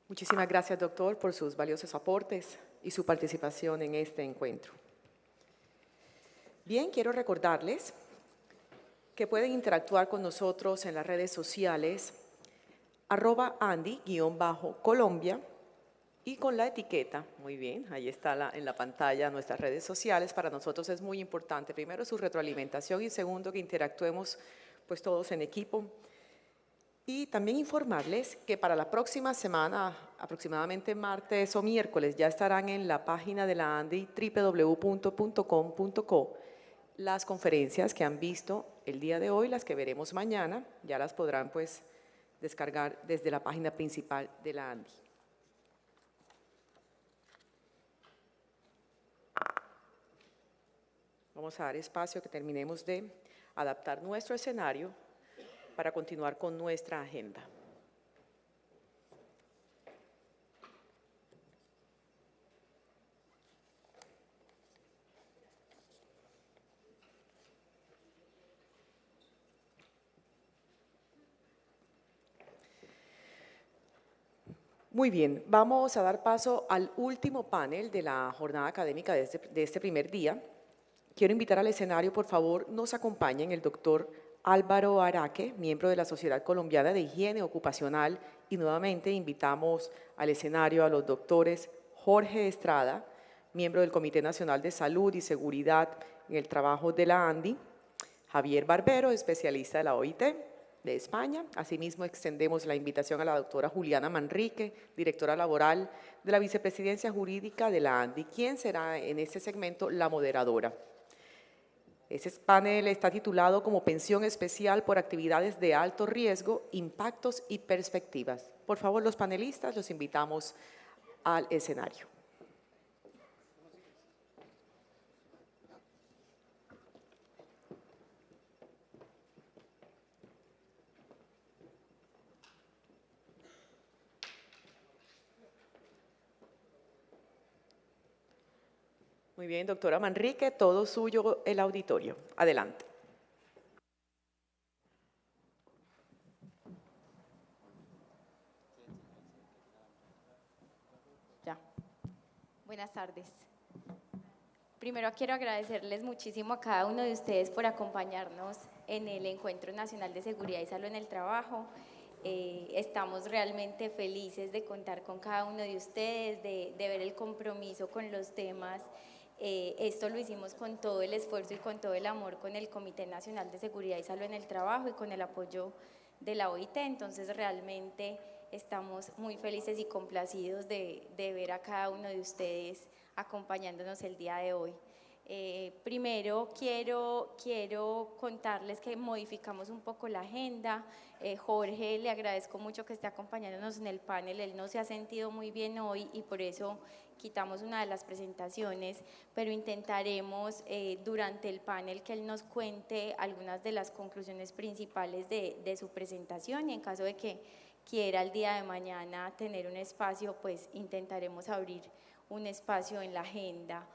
Muchísimas gracias, doctor, por sus valiosos aportes y su participación en este encuentro. Bien, quiero recordarles que pueden interactuar con nosotros en las redes sociales @Andy_Colombia y con la etiqueta, muy bien, ahí está en la pantalla nuestras redes sociales. Para nosotros es muy importante, primero, su retroalimentación y segundo, que interactuemos pues todos en equipo. Y también informarles que para la próxima semana, aproximadamente martes o miércoles, ya estarán en la página de la ANDI, www.com.co, las conferencias que han visto el día de hoy, las que veremos mañana, ya las podrán pues descargar desde la página principal de la ANDI. Vamos a dar espacio que terminemos de adaptar nuestro escenario para continuar con nuestra agenda. Muy bien, vamos a dar paso al último panel de la jornada académica de este primer día. Quiero invitar al escenario, por favor, nos acompañen el doctor Álvaro Araque, miembro de la Sociedad Colombiana de Higiene Ocupacional, y nuevamente invitamos al escenario a los doctores Jorge Estrada, miembro del Comité Nacional de Salud y Seguridad en el Trabajo de la ANDI, Javier Barbero, especialista de la OIT de España. Asimismo, extendemos la invitación a la doctora Juliana Manrique, directora laboral de la Vicepresidencia Jurídica de la ANDI, quien será en este segmento la moderadora. Ese panel está titulado como Pensión Especial por Actividades de Alto Riesgo, Impactos y Perspectivas. Por favor, los panelistas los invitamos al escenario. Muy bien, doctora Manrique, todo suyo el auditorio. Adelante. Ya. Buenas tardes. Primero quiero agradecerles muchísimo a cada uno de ustedes por acompañarnos en el Encuentro Nacional de Seguridad y Salud en el Trabajo. Estamos realmente felices de contar con cada uno de ustedes, de ver el compromiso con los temas. Esto lo hicimos con todo el esfuerzo y con todo el amor con el Comité Nacional de Seguridad y Salud en el Trabajo y con el apoyo de la OIT. Entonces realmente estamos muy felices y complacidos de ver a cada uno de ustedes acompañándonos el día de hoy. Primero quiero contarles que modificamos un poco la agenda. Jorge, le agradezco mucho que esté acompañándonos en el panel. Él no se ha sentido muy bien hoy y por eso quitamos una de las presentaciones, pero intentaremos durante el panel que él nos cuente algunas de las conclusiones principales de su presentación, y en caso de que quiera el día de mañana tener un espacio, pues intentaremos abrir un espacio en la agenda.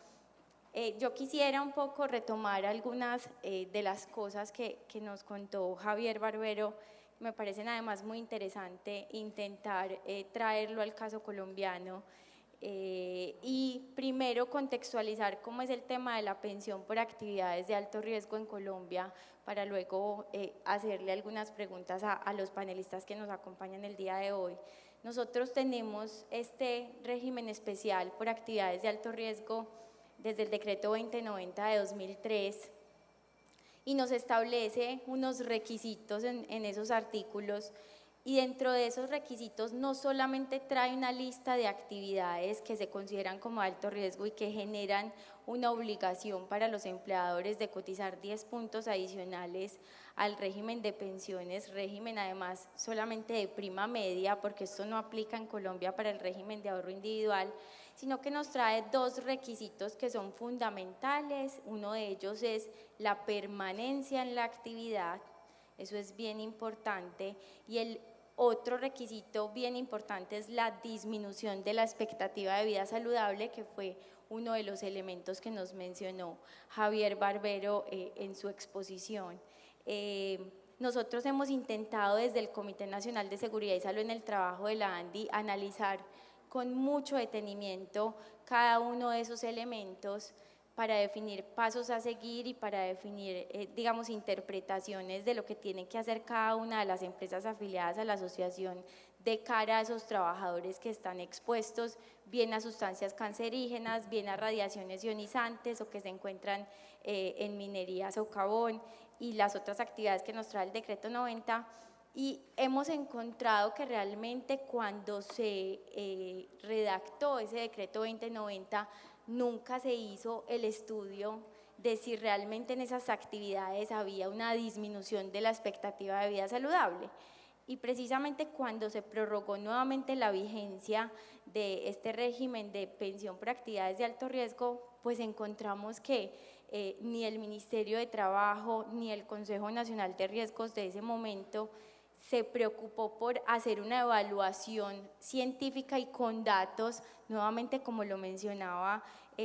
Yo quisiera un poco retomar algunas de las cosas que nos contó Javier Barbero. Me parecen además muy interesante intentar traerlo al caso colombiano y primero contextualizar cómo es el tema de la pensión por actividades de alto riesgo en Colombia, para luego hacerle algunas preguntas a los panelistas que nos acompañan el día de hoy. Nosotros tenemos este régimen especial por actividades de alto riesgo desde el decreto 2090 de 2003 y nos establece unos requisitos en esos artículos, y dentro de esos requisitos no solamente trae una lista de actividades que se consideran como alto riesgo y que generan una obligación para los empleadores de cotizar 10 puntos adicionales al régimen de pensiones, régimen además solamente de prima media, porque esto no aplica en Colombia para el régimen de ahorro individual, sino que nos trae dos requisitos que son fundamentales. Uno de ellos es la permanencia en la actividad, eso es bien importante, y el otro requisito bien importante es la disminución de la expectativa de vida saludable, que fue uno de los elementos que nos mencionó Javier Barbero en su exposición. nosotros hemos intentado desde el Comité Nacional de Seguridad y Salud en el Trabajo de la ANDI analizar con mucho detenimiento cada uno de esos elementos para definir pasos a seguir y para definir, digamos, interpretaciones de lo que tienen que hacer cada una de las empresas afiliadas a la asociación de cara a esos trabajadores que están expuestos bien a sustancias cancerígenas, bien a radiaciones ionizantes o que se encuentran en minería socavón y las otras actividades que nos trae el decreto 90. Y hemos encontrado que realmente cuando se redactó ese decreto 2090 nunca se hizo el estudio de si realmente en esas actividades había una disminución de la expectativa de vida saludable. Y precisamente cuando se prorrogó nuevamente la vigencia de este régimen de pensión por actividades de alto riesgo, pues encontramos que ni el Ministerio de Trabajo ni el Consejo Nacional de Riesgos de ese momento se preocupó por hacer una evaluación científica y con datos, nuevamente como lo mencionaba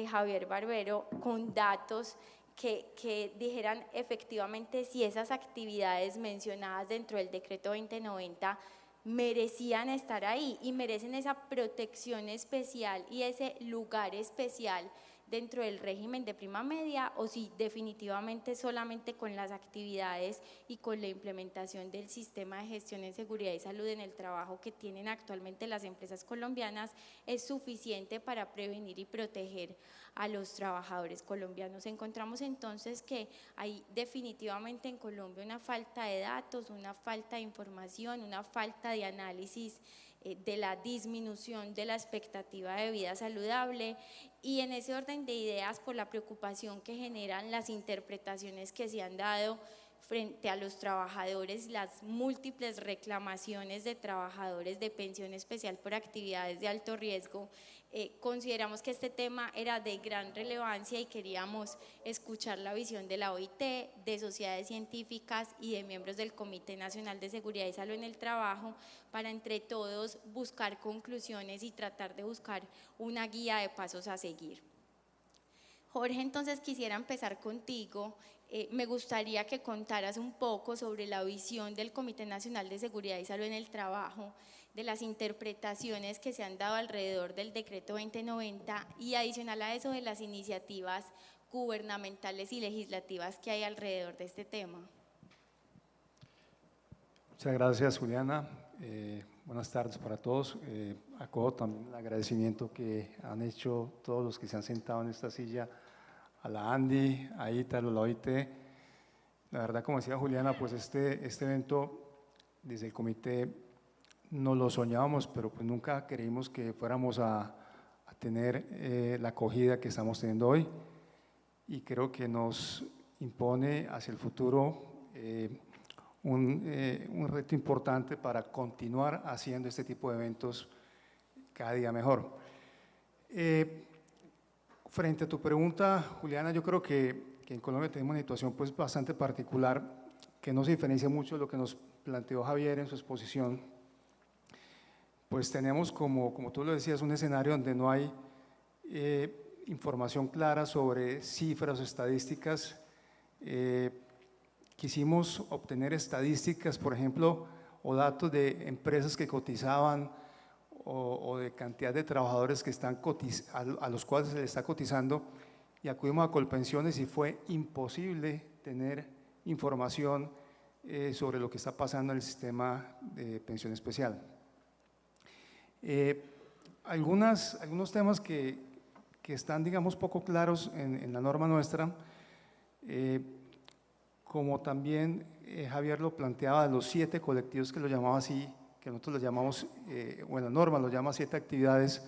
Javier Barbero, con datos que dijeran efectivamente si esas actividades mencionadas dentro del decreto 2090 merecían estar ahí y merecen esa protección especial y ese lugar especial dentro del régimen de prima media o si definitivamente solamente con las actividades y con la implementación del sistema de gestión en seguridad y salud en el trabajo que tienen actualmente las empresas colombianas es suficiente para prevenir y proteger a los trabajadores colombianos. Encontramos entonces que hay definitivamente en Colombia una falta de datos, una falta de información, una falta de análisis de la disminución de la expectativa de vida saludable y en ese orden de ideas por la preocupación que generan las interpretaciones que se han dado frente a los trabajadores, las múltiples reclamaciones de trabajadores de pensión especial por actividades de alto riesgo, consideramos que este tema era de gran relevancia y queríamos escuchar la visión de la OIT, de sociedades científicas y de miembros del Comité Nacional de Seguridad y Salud en el Trabajo para entre todos buscar conclusiones y tratar de buscar una guía de pasos a seguir. Jorge, entonces quisiera empezar contigo. Me gustaría que contaras un poco sobre la visión del Comité Nacional de Seguridad y Salud en el Trabajo, de las interpretaciones que se han dado alrededor del decreto 2090 y adicional a eso de las iniciativas gubernamentales y legislativas que hay alrededor de este tema. Muchas gracias, Juliana. Buenas tardes para todos. Acojo también el agradecimiento que han hecho todos los que se han sentado en esta silla, a la ANDI, a Ítalo, a la OIT. La verdad, como decía Juliana, pues este evento desde el comité no lo soñábamos, pero pues nunca creímos que fuéramos a tener la acogida que estamos teniendo hoy y creo que nos impone hacia el futuro un reto importante para continuar haciendo este tipo de eventos cada día mejor. Frente a tu pregunta, Juliana, yo creo que en Colombia tenemos una situación pues bastante particular que no se diferencia mucho de lo que nos planteó Javier en su exposición. Pues tenemos, como tú lo decías, un escenario donde no hay información clara sobre cifras o estadísticas. Quisimos obtener estadísticas, por ejemplo, o datos de empresas que cotizaban o de cantidad de trabajadores que están a los cuales se les está cotizando y acudimos a Colpensiones y fue imposible tener información sobre lo que está pasando en el sistema de pensión especial. Algunos temas que están, digamos, poco claros en la norma nuestra, como también Javier lo planteaba, de los 7 colectivos que lo llamaba así, que nosotros lo llamamos, o en la norma lo llama 7 actividades,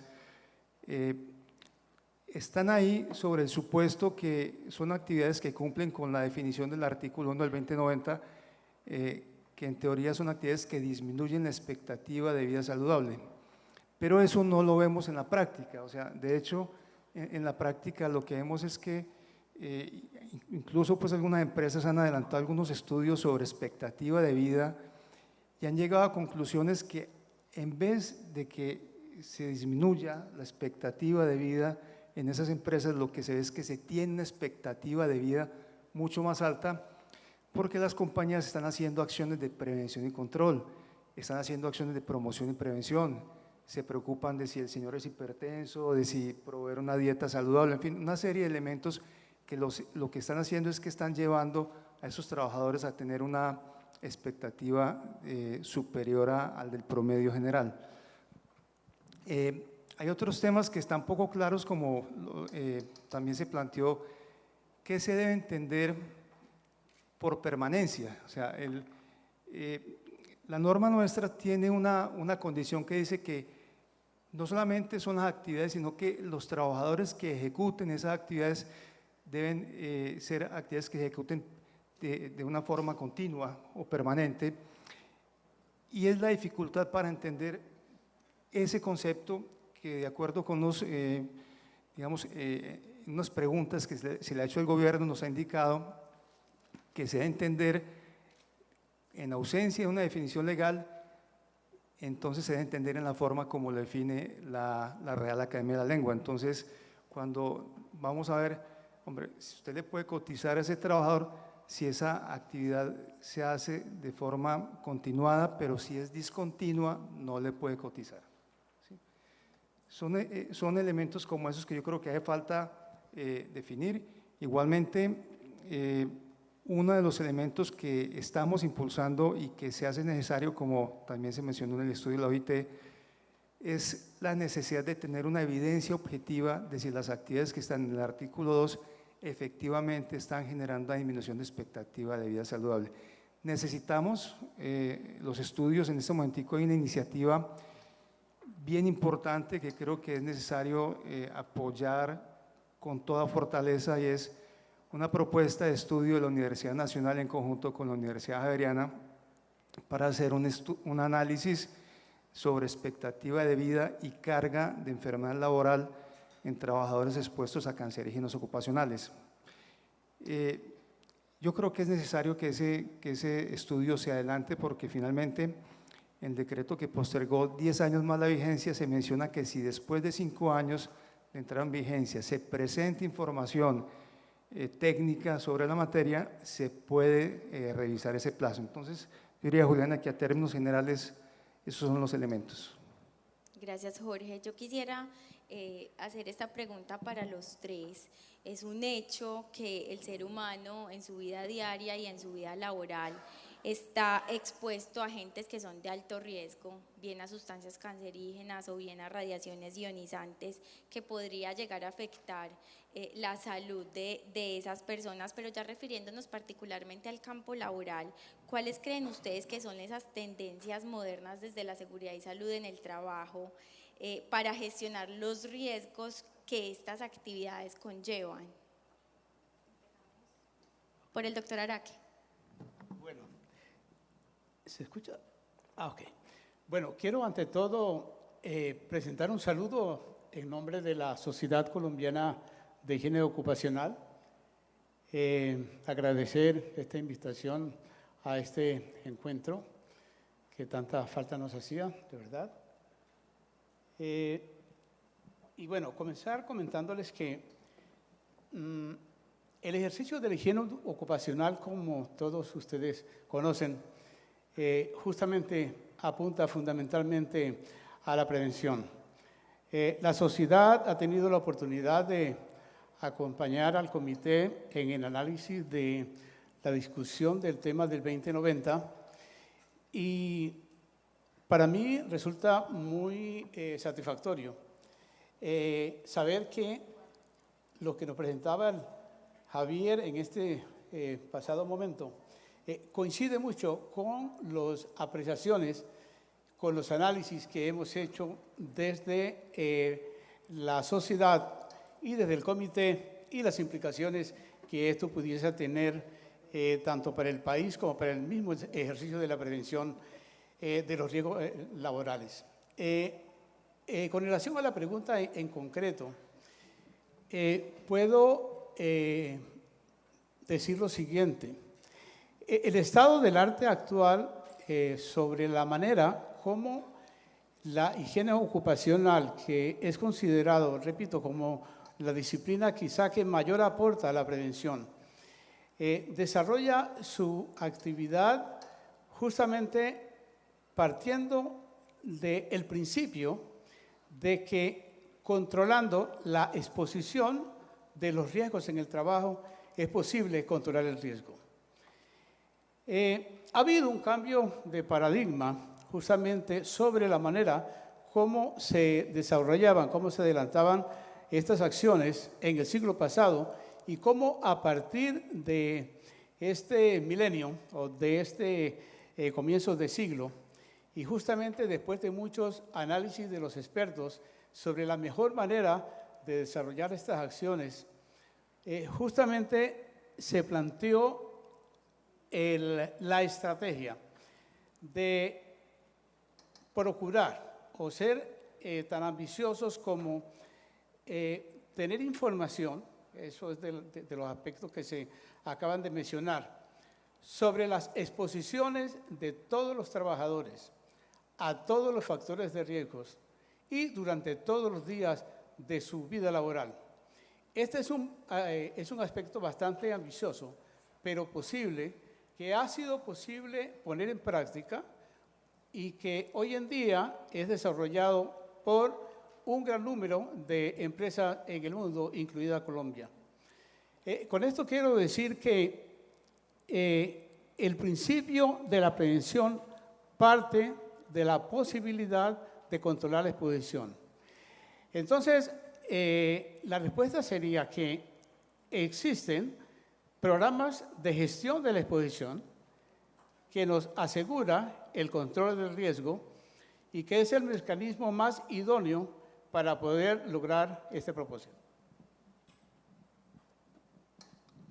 están ahí sobre el supuesto que son actividades que cumplen con la definición del artículo 1 del 2090, que en teoría son actividades que disminuyen la expectativa de vida saludable. Pero eso no lo vemos en la práctica, o sea, de hecho, en la práctica lo que vemos es que incluso pues algunas empresas han adelantado algunos estudios sobre expectativa de vida y han llegado a conclusiones que en vez de que se disminuya la expectativa de vida en esas empresas, lo que se ve es que se tiene una expectativa de vida mucho más alta, porque las compañías están haciendo acciones de prevención y control, están haciendo acciones de promoción y prevención, se preocupan de si el señor es hipertenso, de si proveer una dieta saludable, en fin, una serie de elementos que lo que están haciendo es que están llevando a esos trabajadores a tener una expectativa superior al del promedio general. Hay otros temas que están poco claros, como también se planteó, ¿qué se debe entender por permanencia? O sea, la norma nuestra tiene una condición que dice que no solamente son las actividades, sino que los trabajadores que ejecuten esas actividades deben ser actividades que se ejecuten de una forma continua o permanente, y es la dificultad para entender ese concepto que, de acuerdo con unas preguntas que se le ha hecho el gobierno, nos ha indicado que se debe entender en ausencia de una definición legal, entonces se debe entender en la forma como lo define la Real Academia de la Lengua. Entonces, cuando vamos a ver, hombre, si usted le puede cotizar a ese trabajador, si esa actividad se hace de forma continuada, pero si es discontinua, no le puede cotizar. ¿Sí? Son elementos como esos que yo creo que hace falta definir. Igualmente, uno de los elementos que estamos impulsando y que se hace necesario, como también se mencionó en el estudio de la OIT, es la necesidad de tener una evidencia objetiva de si las actividades que están en el artículo 2 efectivamente están generando una disminución de expectativa de vida saludable. Necesitamos los estudios. En este momentico hay una iniciativa bien importante que creo que es necesario apoyar con toda fortaleza, y es una propuesta de estudio de la Universidad Nacional en conjunto con la Universidad Javeriana para hacer un análisis sobre expectativa de vida y carga de enfermedad laboral en trabajadores expuestos a cancerígenos ocupacionales. Yo creo que es necesario que ese estudio se adelante, porque finalmente en el decreto que postergó 10 años más la vigencia se menciona que si después de 5 años de entrar en vigencia se presenta información técnica sobre la materia, se puede revisar ese plazo. Entonces, yo diría, Juliana, que a términos generales esos son los elementos. Gracias, Jorge. Yo quisiera hacer esta pregunta para los tres. Es un hecho que el ser humano en su vida diaria y en su vida laboral está expuesto a agentes que son de alto riesgo, bien a sustancias cancerígenas o bien a radiaciones ionizantes, que podría llegar a afectar la salud de esas personas. Pero ya refiriéndonos particularmente al campo laboral, ¿cuáles creen ustedes que son esas tendencias modernas desde la seguridad y salud en el trabajo para gestionar los riesgos que estas actividades conllevan? Por el doctor Araque. Bueno, ¿se escucha? Ok. Bueno, quiero ante todo presentar un saludo en nombre de la Sociedad Colombiana de Higiene Ocupacional, agradecer esta invitación a este encuentro que tanta falta nos hacía, de verdad. Y bueno, comenzar comentándoles que el ejercicio de la higiene ocupacional, como todos ustedes conocen, justamente apunta fundamentalmente a la prevención. La sociedad ha tenido la oportunidad de acompañar al comité en el análisis de la discusión del tema del 2090, y para mí resulta muy satisfactorio saber que lo que nos presentaba Javier en este pasado momento coincide mucho con las apreciaciones, con los análisis que hemos hecho desde la sociedad y desde el comité, y las implicaciones que esto pudiese tener tanto para el país como para el mismo ejercicio de la prevención de los riesgos laborales. Con relación a la pregunta en concreto, puedo decir lo siguiente. El estado del arte actual sobre la manera como la higiene ocupacional, que es considerado, repito, como la disciplina quizá que mayor aporta a la prevención, desarrolla su actividad justamente partiendo del principio de que controlando la exposición de los riesgos en el trabajo es posible controlar el riesgo. Ha habido un cambio de paradigma justamente sobre la manera cómo se desarrollaban, cómo se adelantaban estas acciones en el siglo pasado y cómo a partir de este milenio o de este comienzo de siglo y justamente después de muchos análisis de los expertos sobre la mejor manera de desarrollar estas acciones, justamente se planteó la estrategia de procurar o ser tan ambiciosos como tener información, eso es de los aspectos que se acaban de mencionar, sobre las exposiciones de todos los trabajadores a todos los factores de riesgos y durante todos los días de su vida laboral. Este es un aspecto bastante ambicioso, pero posible, que ha sido posible poner en práctica y que hoy en día es desarrollado por un gran número de empresas en el mundo, incluida Colombia. Con esto quiero decir que el principio de la prevención parte de la posibilidad de controlar la exposición. Entonces, la respuesta sería que existen programas de gestión de la exposición que nos asegura el control del riesgo y que es el mecanismo más idóneo para poder lograr este propósito.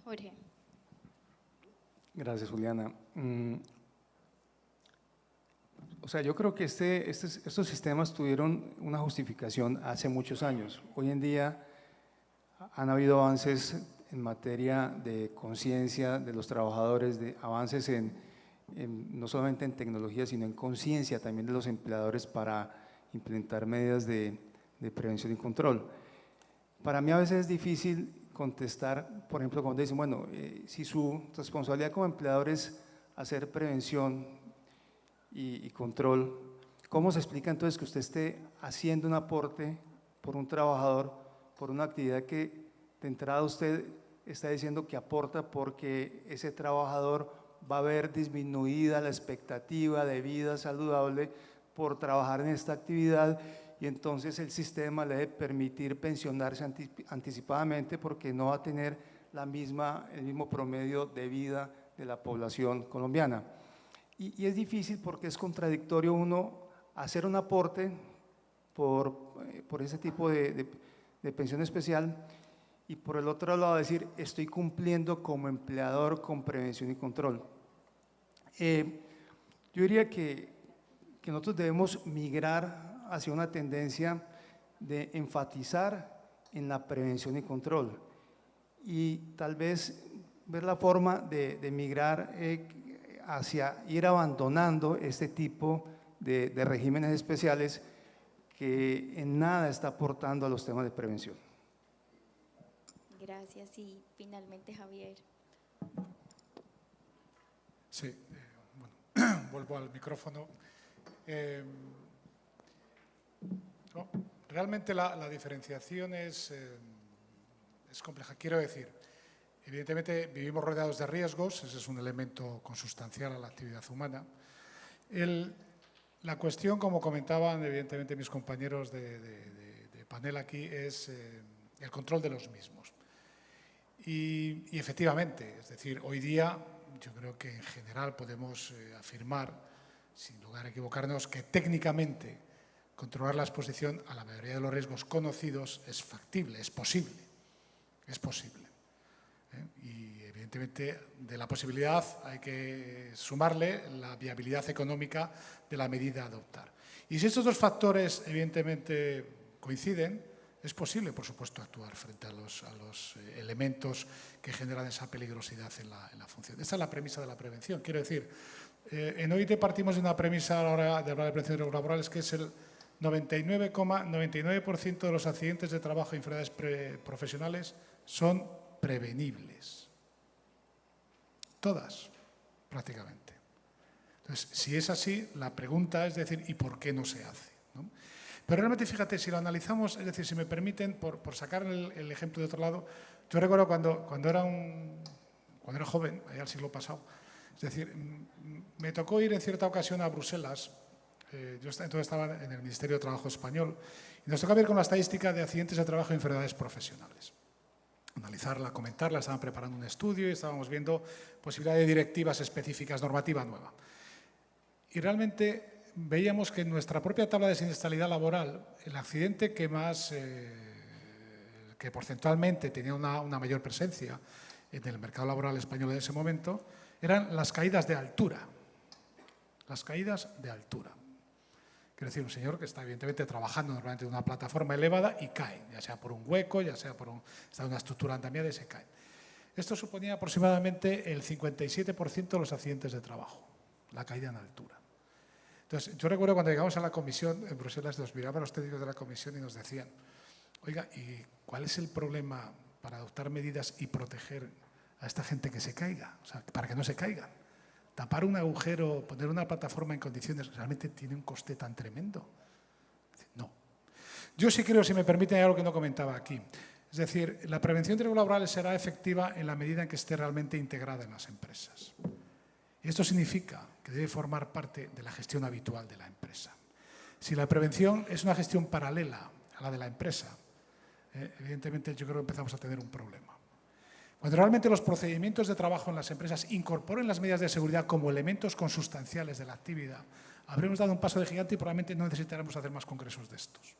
Jorge. Gracias, Juliana. O sea, yo creo que estos sistemas tuvieron una justificación hace muchos años. Hoy en día han habido avances en materia de conciencia de los trabajadores, de avances no solamente en tecnología, sino en conciencia también de los empleadores para implementar medidas de prevención y control. Para mí a veces es difícil contestar, por ejemplo, cuando dicen, bueno, si su responsabilidad como empleador es hacer prevención y control, ¿cómo se explica entonces que usted esté haciendo un aporte por un trabajador, por una actividad que de entrada usted está diciendo que aporta porque ese trabajador va a ver disminuida la expectativa de vida saludable por trabajar en esta actividad y entonces el sistema le debe permitir pensionarse anticipadamente porque no va a tener el mismo promedio de vida de la población colombiana? Y es difícil porque es contradictorio uno hacer un aporte por ese tipo de pensión especial y por el otro lado decir, estoy cumpliendo como empleador con prevención y control. Yo diría que nosotros debemos migrar hacia una tendencia de enfatizar en la prevención y control y tal vez ver la forma de migrar hacia ir abandonando este tipo de regímenes especiales que en nada está aportando a los temas de prevención. Gracias. Y finalmente Javier. Sí, bueno, vuelvo al micrófono. Realmente la diferenciación es compleja. Quiero decir, evidentemente vivimos rodeados de riesgos, ese es un elemento consustancial a la actividad humana. La cuestión, como comentaban evidentemente mis compañeros de panel aquí, es el control de los mismos. Y efectivamente, es decir, hoy día yo creo que en general podemos afirmar, sin lugar a equivocarnos, que técnicamente controlar la exposición a la mayoría de los riesgos conocidos es factible, es posible. Es posible. Y evidentemente de la posibilidad hay que sumarle la viabilidad económica de la medida a adoptar. Y si estos dos factores evidentemente coinciden, es posible, por supuesto, actuar frente a los elementos que generan esa peligrosidad en la función. Esa es la premisa de la prevención. Quiero decir, en OIT partimos de una premisa a la hora de hablar de prevención de riesgos laborales que es el 99,99% de los accidentes de trabajo y enfermedades profesionales son prevenibles. todas, prácticamente. Entonces, si es así, la pregunta es decir, ¿y por qué no se hace? ¿No? Pero realmente, fíjate, si lo analizamos, es decir, si me permiten, por sacar el ejemplo de otro lado, yo recuerdo cuando era joven, allá el siglo pasado, es decir, me tocó ir en cierta ocasión a Bruselas. Yo entonces estaba en el Ministerio de Trabajo español y nos tocó ver con la estadística de accidentes de trabajo y enfermedades profesionales. Analizarla, comentarla, estaban preparando un estudio y estábamos viendo posibilidades de directivas específicas, normativa nueva. Y realmente veíamos que en nuestra propia tabla de siniestralidad laboral, el accidente que más, que porcentualmente tenía una mayor presencia en el mercado laboral español en ese momento, eran las caídas de altura. Las caídas de altura. Quiero decir, un señor que está evidentemente trabajando normalmente en una plataforma elevada y cae, ya sea por un hueco, ya sea por está en una estructura andamiada y se cae. Esto suponía aproximadamente el 57% de los accidentes de trabajo, la caída en altura. Entonces, yo recuerdo cuando llegamos a la comisión en Bruselas, nos miraban los técnicos de la comisión y nos decían, oiga, ¿y cuál es el problema para adoptar medidas y proteger a esta gente que se caiga? O sea, para que no se caigan. Tapar un agujero, poner una plataforma en condiciones, ¿realmente tiene un coste tan tremendo? No. Yo sí creo, si me permiten, hay algo que no comentaba aquí. Es decir, la prevención de riesgos laborales será efectiva en la medida en que esté realmente integrada en las empresas. Y esto significa que debe formar parte de la gestión habitual de la empresa. Si la prevención es una gestión paralela a la de la empresa, evidentemente yo creo que empezamos a tener un problema. Cuando realmente los procedimientos de trabajo en las empresas incorporen las medidas de seguridad como elementos consustanciales de la actividad, habremos dado un paso de gigante y probablemente no necesitaremos hacer más congresos de estos.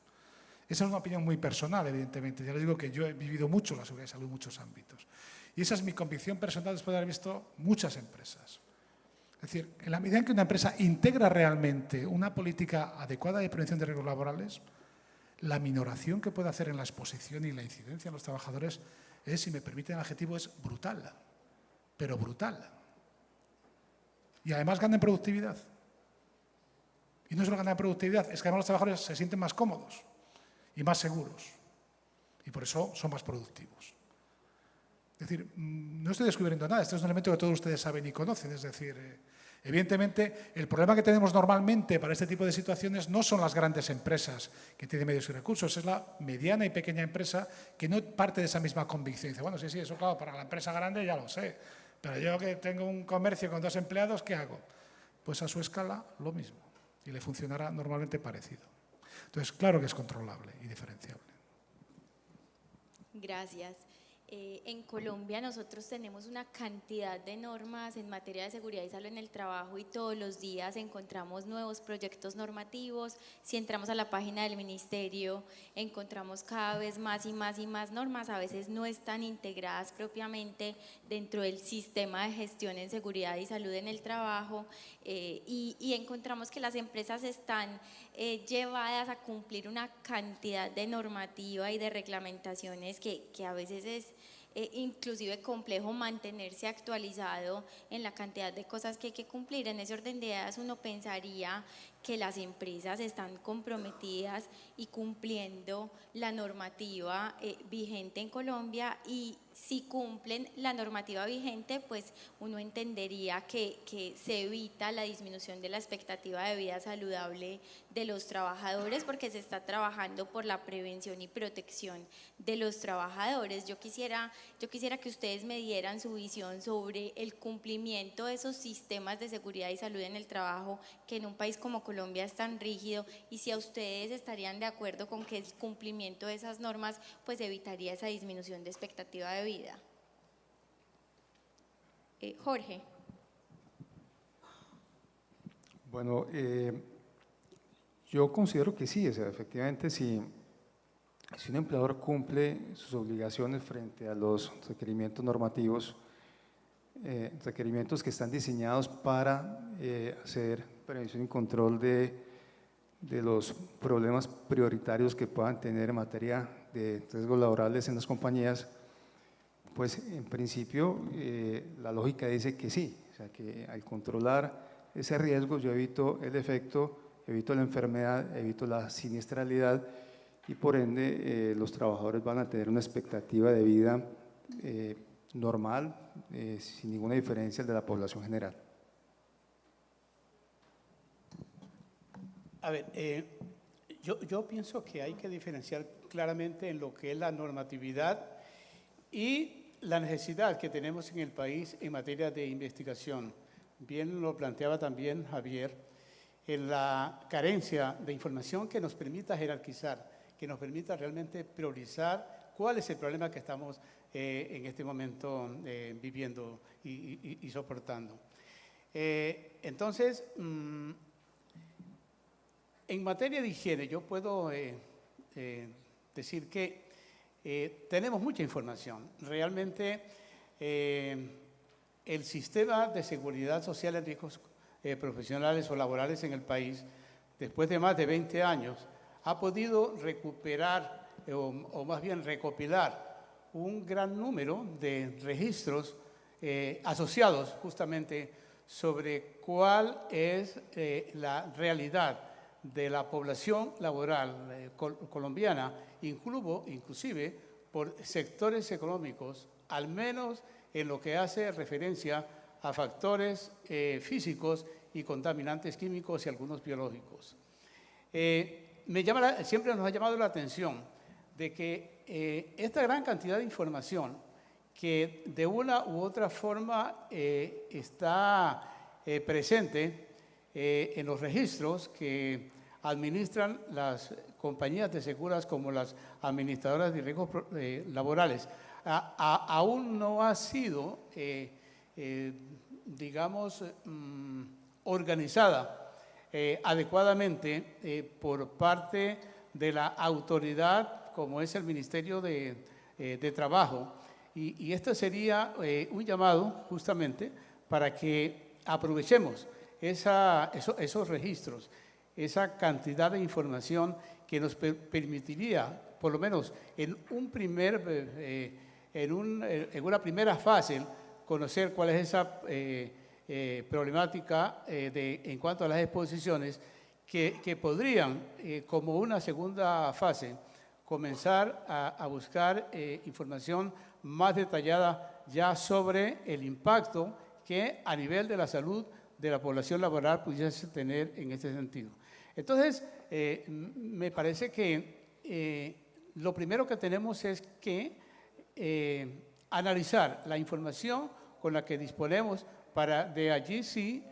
Esa es una opinión muy personal, evidentemente. Ya les digo que yo he vivido mucho la seguridad de salud en muchos ámbitos. Y esa es mi convicción personal después de haber visto muchas empresas. Es decir, en la medida en que una empresa integra realmente una política adecuada de prevención de riesgos laborales, la minoración que puede hacer en la exposición y la incidencia en los trabajadores es, si me permiten el adjetivo, es brutal, pero brutal. Y además gana en productividad. Y no solo gana en productividad, es que además los trabajadores se sienten más cómodos y más seguros. Y por eso son más productivos. Es decir, no estoy descubriendo nada, este es un elemento que todos ustedes saben y conocen. Es decir, evidentemente, el problema que tenemos normalmente para este tipo de situaciones no son las grandes empresas que tienen medios y recursos, es la mediana y pequeña empresa que no parte de esa misma convicción. Dice, bueno, sí, eso claro, para la empresa grande ya lo sé, pero yo que tengo un comercio con 2 empleados, ¿qué hago? Pues a su escala lo mismo y le funcionará normalmente parecido. Entonces, claro que es controlable y diferenciable. Gracias. En Colombia nosotros tenemos una cantidad de normas en materia de seguridad y salud en el trabajo y todos los días encontramos nuevos proyectos normativos. Si entramos a la página del ministerio encontramos cada vez más y más y más normas, a veces no están integradas propiamente dentro del sistema de gestión en seguridad y salud en el trabajo y encontramos que las empresas están llevadas a cumplir una cantidad de normativa y de reglamentaciones que a veces es inclusive complejo mantenerse actualizado en la cantidad de cosas que hay que cumplir. En ese orden de ideas uno pensaría que las empresas están comprometidas y cumpliendo la normativa vigente en Colombia, y si cumplen la normativa vigente, pues uno entendería que se evita la disminución de la expectativa de vida saludable de los trabajadores, porque se está trabajando por la prevención y protección de los trabajadores. Yo quisiera que ustedes me dieran su visión sobre el cumplimiento de esos sistemas de seguridad y salud en el trabajo que en un país como Colombia es tan rígido, y si a ustedes estarían de acuerdo con que el cumplimiento de esas normas pues evitaría esa disminución de expectativa de vida. Jorge. Bueno, yo considero que sí, o sea, efectivamente si un empleador cumple sus obligaciones frente a los requerimientos normativos, requerimientos que están diseñados para hacer prevención y control de los problemas prioritarios que puedan tener en materia de riesgos laborales en las compañías, pues en principio la lógica dice que sí, o sea que al controlar ese riesgo yo evito el efecto, evito la enfermedad, evito la siniestralidad y por ende los trabajadores van a tener una expectativa de vida normal, sin ninguna diferencia de la población general. A ver, yo pienso que hay que diferenciar claramente en lo que es la normatividad y la necesidad que tenemos en el país en materia de investigación. Bien lo planteaba también Javier, en la carencia de información que nos permita jerarquizar, que nos permita realmente priorizar cuál es el problema que estamos en este momento viviendo y soportando. Entonces, en materia de higiene, yo puedo decir que tenemos mucha información. Realmente, el sistema de seguridad social en riesgos profesionales o laborales en el país, después de más de 20 años, ha podido recuperar o más bien recopilar un gran número de registros asociados justamente sobre cuál es la realidad de la población laboral colombiana, inclusive por sectores económicos, al menos en lo que hace referencia a factores físicos y contaminantes químicos y algunos biológicos. Siempre nos ha llamado la atención de que esta gran cantidad de información que de una u otra forma está presente en los registros que administran las compañías de seguras como las administradoras de riesgos laborales, aún no ha sido, digamos, organizada adecuadamente por parte de la autoridad como es el Ministerio de Trabajo. Y este sería un llamado justamente para que aprovechemos esos registros, esa cantidad de información que nos permitiría, por lo menos en una primera fase, conocer cuál es esa problemática en cuanto a las exposiciones que podrían, como una segunda fase, comenzar a buscar información más detallada ya sobre el impacto que a nivel de la salud de la población laboral pudiese tener en este sentido. Entonces, me parece que lo primero que tenemos es que analizar la información con la que disponemos para de allí sí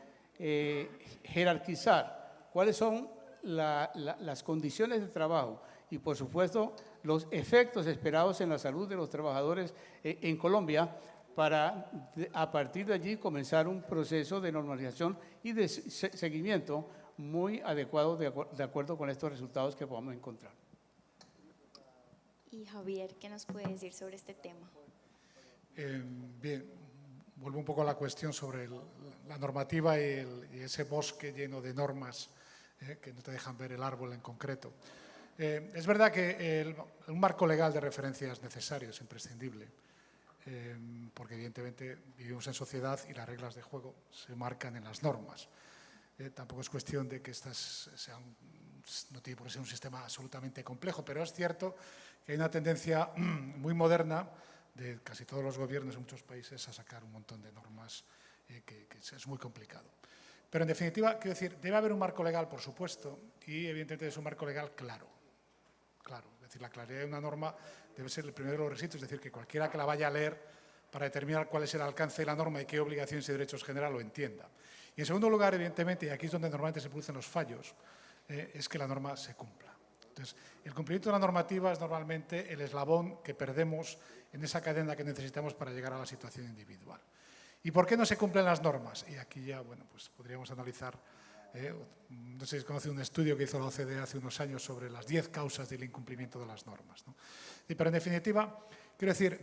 jerarquizar cuáles son las condiciones de trabajo y, por supuesto, los efectos esperados en la salud de los trabajadores en Colombia para, a partir de allí, comenzar un proceso de normalización y de seguimiento muy adecuado de acuerdo con estos resultados que podamos encontrar. Y Javier, ¿qué nos puede decir sobre este tema? Bien, vuelvo un poco a la cuestión sobre la normativa y ese bosque lleno de normas que no te dejan ver el árbol en concreto. Es verdad que un marco legal de referencia es necesario, es imprescindible, porque evidentemente vivimos en sociedad y las reglas de juego se marcan en las normas. Tampoco es cuestión de que estas sean, no tiene por qué ser un sistema absolutamente complejo, pero es cierto que hay una tendencia muy moderna de casi todos los gobiernos en muchos países a sacar un montón de normas que es muy complicado. Pero en definitiva, quiero decir, debe haber un marco legal, por supuesto, y evidentemente es un marco legal claro. Claro, es decir, la claridad de una norma debe ser el primero de los requisitos, es decir, que cualquiera que la vaya a leer para determinar cuál es el alcance de la norma y qué obligaciones y derechos genera lo entienda. Y en segundo lugar, evidentemente, y aquí es donde normalmente se producen los fallos, es que la norma se cumpla. Entonces, el cumplimiento de la normativa es normalmente el eslabón que perdemos en esa cadena que necesitamos para llegar a la situación individual. ¿Y por qué no se cumplen las normas? Y aquí ya, bueno, pues podríamos analizar, no sé si conoce un estudio que hizo la OCDE hace unos años sobre las 10 causas del incumplimiento de las normas, ¿no? Pero en definitiva, quiero decir,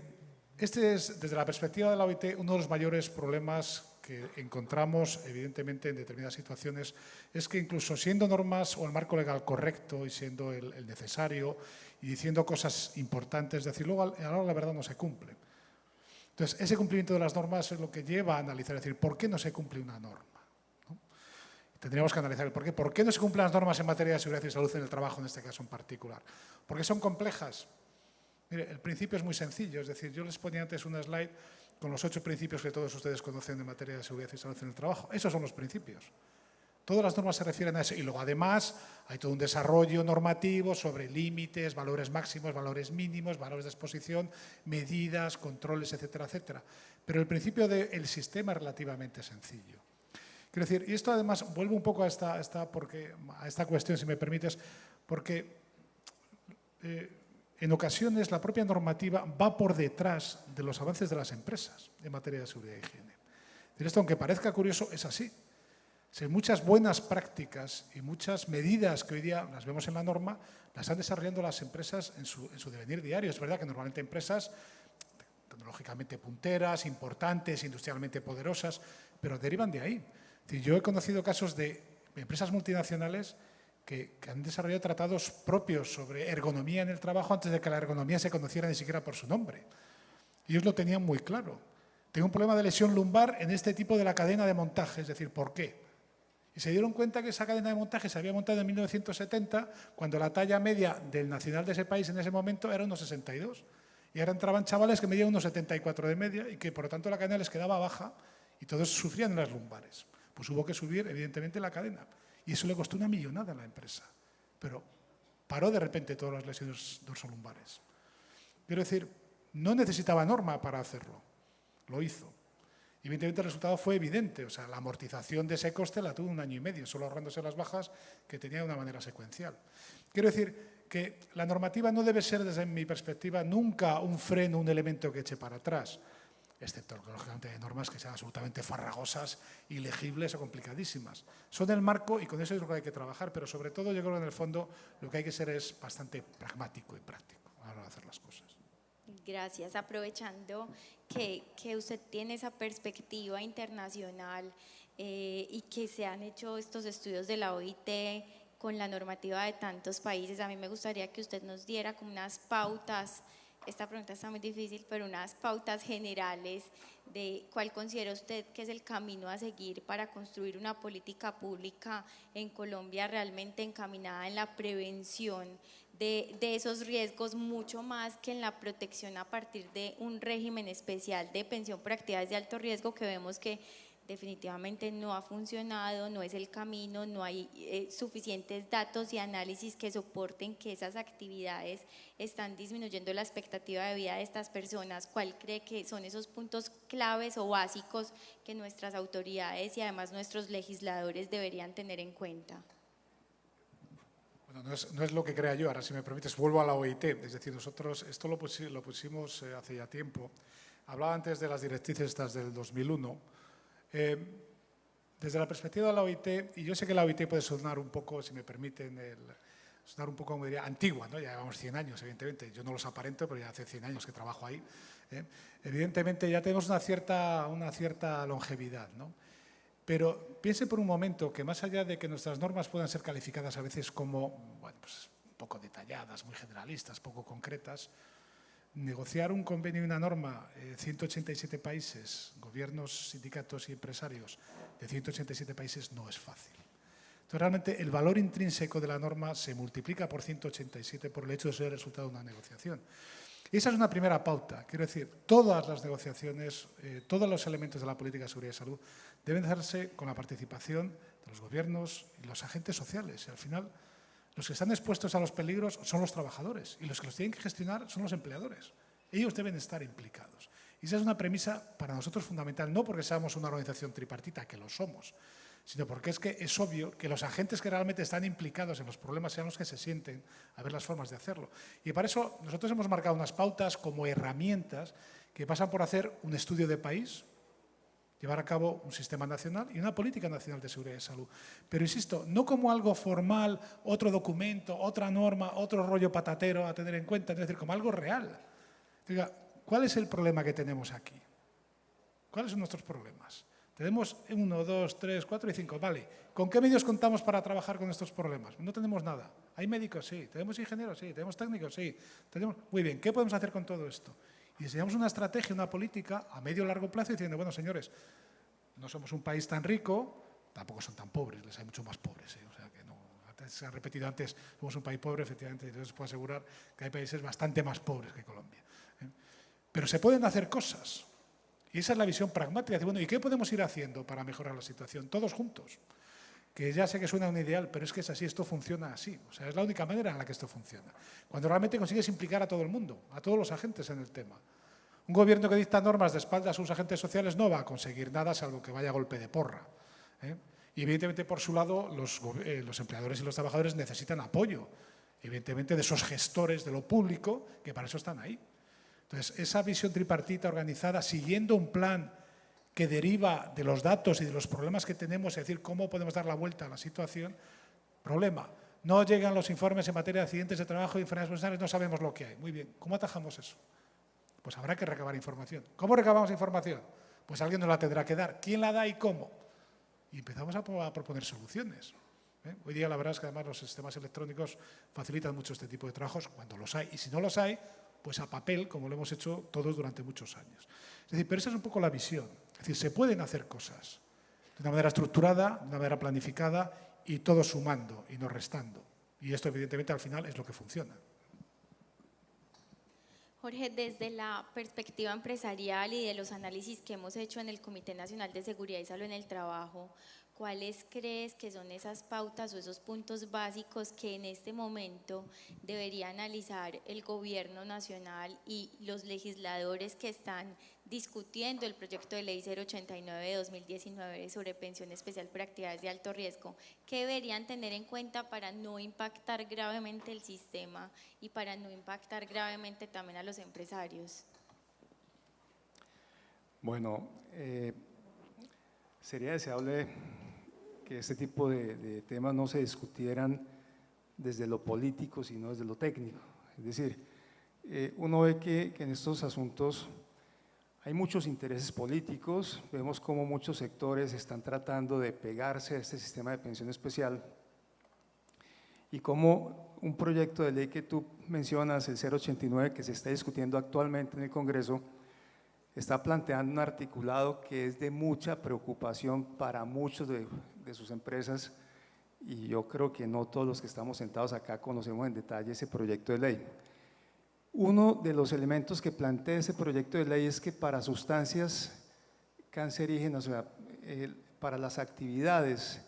este es, desde la perspectiva de la OIT, uno de los mayores problemas que encontramos, evidentemente, en determinadas situaciones, es que incluso siendo normas o el marco legal correcto y siendo el necesario y diciendo cosas importantes, es decir, luego a la hora de la verdad no se cumple. Entonces, ese cumplimiento de las normas es lo que lleva a analizar, es decir, ¿por qué no se cumple una norma? ¿No? Tendríamos que analizar el por qué. ¿Por qué no se cumplen las normas en materia de seguridad y salud en el trabajo, en este caso en particular? ¿Porque son complejas? Mire, el principio es muy sencillo, es decir, yo les ponía antes una slide con los 8 principios que todos ustedes conocen en materia de seguridad y salud en el trabajo. Esos son los principios. Todas las normas se refieren a eso. Y luego, además, hay todo un desarrollo normativo sobre límites, valores máximos, valores mínimos, valores de exposición, medidas, controles, etcétera, etcétera. Pero el principio del sistema es relativamente sencillo. Quiero decir, y esto además vuelvo un poco a esta cuestión, si me permites, porque en ocasiones la propia normativa va por detrás de los avances de las empresas en materia de seguridad e higiene. Esto, aunque parezca curioso, es así. Hay muchas buenas prácticas y muchas medidas que hoy día las vemos en la norma, las están desarrollando las empresas en su devenir diario. Es verdad que normalmente empresas tecnológicamente punteras, importantes, industrialmente poderosas, pero derivan de ahí. Yo he conocido casos de empresas multinacionales que han desarrollado tratados propios sobre ergonomía en el trabajo antes de que la ergonomía se conociera ni siquiera por su nombre. Ellos lo tenían muy claro. Tengo un problema de lesión lumbar en este tipo de la cadena de montaje, es decir, ¿por qué? Y se dieron cuenta que esa cadena de montaje se había montado en 1970, cuando la talla media del nacional de ese país en ese momento era unos 62. Y ahora entraban chavales que medían unos 74 de media y que, por lo tanto, la cadena les quedaba baja y todos sufrían en las lumbares. Pues hubo que subir, evidentemente, la cadena. Y eso le costó una millonada a la empresa. Pero paró de repente todas las lesiones dorsolumbares. Quiero decir, no necesitaba norma para hacerlo. Lo hizo. Y evidentemente el resultado fue evidente. O sea, la amortización de ese coste la tuvo 1 año y medio, solo ahorrándose las bajas que tenía de una manera secuencial. Quiero decir que la normativa no debe ser, desde mi perspectiva, nunca un freno, un elemento que eche para atrás, excepto, lógicamente, hay normas que sean absolutamente farragosas, ilegibles o complicadísimas. Son el marco y con eso es lo que hay que trabajar, pero sobre todo yo creo que en el fondo lo que hay que ser es bastante pragmático y práctico a la hora de hacer las cosas. Gracias. Aprovechando que usted tiene esa perspectiva internacional y que se han hecho estos estudios de la OIT con la normativa de tantos países, a mí me gustaría que usted nos diera como unas pautas. Esta pregunta está muy difícil, pero unas pautas generales de cuál considera usted que es el camino a seguir para construir una política pública en Colombia realmente encaminada en la prevención de esos riesgos, mucho más que en la protección a partir de un régimen especial de pensión por actividades de alto riesgo que vemos que definitivamente no ha funcionado, no es el camino, no hay suficientes datos y análisis que soporten que esas actividades están disminuyendo la expectativa de vida de estas personas. ¿Cuál cree que son esos puntos claves o básicos que nuestras autoridades y además nuestros legisladores deberían tener en cuenta? Bueno, no es lo que crea yo. Ahora, si me permites, vuelvo a la OIT. Es decir, nosotros esto lo pusimos hace ya tiempo. Hablaba antes de las directrices estas del 2001. Desde la perspectiva de la OIT, y yo sé que la OIT puede sonar un poco, si me permiten, sonar un poco, como diría, antigua, ¿no? Ya llevamos 100 años, evidentemente. Yo no los aparento, pero ya hace 100 años que trabajo ahí. Evidentemente ya tenemos una cierta longevidad, ¿no? Pero piense por un momento que más allá de que nuestras normas puedan ser calificadas a veces como, bueno, pues poco detalladas, muy generalistas, poco concretas, negociar un convenio y una norma, 187 países, gobiernos, sindicatos y empresarios de 187 países no es fácil. Entonces, realmente el valor intrínseco de la norma se multiplica por 187 por el hecho de ser el resultado de una negociación. Y esa es una primera pauta. Quiero decir, todas las negociaciones, todos los elementos de la política de seguridad y salud deben hacerse con la participación de los gobiernos y los agentes sociales. Y al final, los que están expuestos a los peligros son los trabajadores y los que los tienen que gestionar son los empleadores. Ellos deben estar implicados. Y esa es una premisa para nosotros fundamental, no porque seamos una organización tripartita, que lo somos, sino porque es obvio que los agentes que realmente están implicados en los problemas sean los que se sienten a ver las formas de hacerlo. Y para eso nosotros hemos marcado unas pautas como herramientas que pasan por hacer un estudio de país, llevar a cabo un sistema nacional y una política nacional de seguridad y salud. Pero insisto, no como algo formal, otro documento, otra norma, otro rollo patatero a tener en cuenta, es decir, como algo real. Diga, ¿cuál es el problema que tenemos aquí? ¿Cuáles son nuestros problemas? Tenemos 1, 2, 3, 4 y 5. Vale, ¿con qué medios contamos para trabajar con estos problemas? No tenemos nada. ¿Hay médicos? Sí. ¿Tenemos ingenieros? Sí. ¿Tenemos técnicos? Sí. Muy bien, ¿qué podemos hacer con todo esto? Y diseñamos una estrategia, una política a medio o largo plazo diciendo, bueno, señores, no somos un país tan rico, tampoco son tan pobres, les hay mucho más pobres. O sea que no, se ha repetido antes, somos un país pobre, efectivamente, yo les puedo asegurar que hay países bastante más pobres que Colombia. Pero se pueden hacer cosas. Y esa es la visión pragmática. Bueno, ¿y qué podemos ir haciendo para mejorar la situación? Todos juntos. Que ya sé que suena un ideal, pero es que es así, esto funciona así. O sea, es la única manera en la que esto funciona. Cuando realmente consigues implicar a todo el mundo, a todos los agentes en el tema. Un gobierno que dicta normas de espaldas a sus agentes sociales no va a conseguir nada salvo que vaya a golpe de porra. Y evidentemente, por su lado, los empleadores y los trabajadores necesitan apoyo, evidentemente, de esos gestores de lo público, que para eso están ahí. Entonces, esa visión tripartita organizada, siguiendo un plan que deriva de los datos y de los problemas que tenemos, es decir, cómo podemos dar la vuelta a la situación. Problema, no llegan los informes en materia de accidentes de trabajo y enfermedades profesionales, no sabemos lo que hay. Muy bien, ¿cómo atajamos eso? Pues habrá que recabar información. ¿Cómo recabamos información? Pues alguien nos la tendrá que dar. ¿Quién la da y cómo? Y empezamos a proponer soluciones. Hoy día la verdad es que además los sistemas electrónicos facilitan mucho este tipo de trabajos cuando los hay. Y si no los hay, pues a papel, como lo hemos hecho todos durante muchos años. Es decir, pero esa es un poco la visión. Es decir, se pueden hacer cosas de una manera estructurada, de una manera planificada y todo sumando y no restando. Y esto evidentemente al final es lo que funciona. Jorge, desde la perspectiva empresarial y de los análisis que hemos hecho en el Comité Nacional de Seguridad y Salud en el Trabajo, ¿cuáles crees que son esas pautas o esos puntos básicos que en este momento debería analizar el Gobierno Nacional y los legisladores que están discutiendo el proyecto de ley 089 de 2019 sobre pensión especial por actividades de alto riesgo? ¿Qué deberían tener en cuenta para no impactar gravemente el sistema y para no impactar gravemente también a los empresarios? Bueno, sería deseable que este tipo de temas no se discutieran desde lo político, sino desde lo técnico. Es decir, uno ve que en estos asuntos hay muchos intereses políticos, vemos cómo muchos sectores están tratando de pegarse a este sistema de pensión especial y cómo un proyecto de ley que tú mencionas, el 089, que se está discutiendo actualmente en el Congreso, está planteando un articulado que es de mucha preocupación para muchos de sus empresas y yo creo que no todos los que estamos sentados acá conocemos en detalle ese proyecto de ley. Uno de los elementos que plantea ese proyecto de ley es que para sustancias cancerígenas, o sea, para las actividades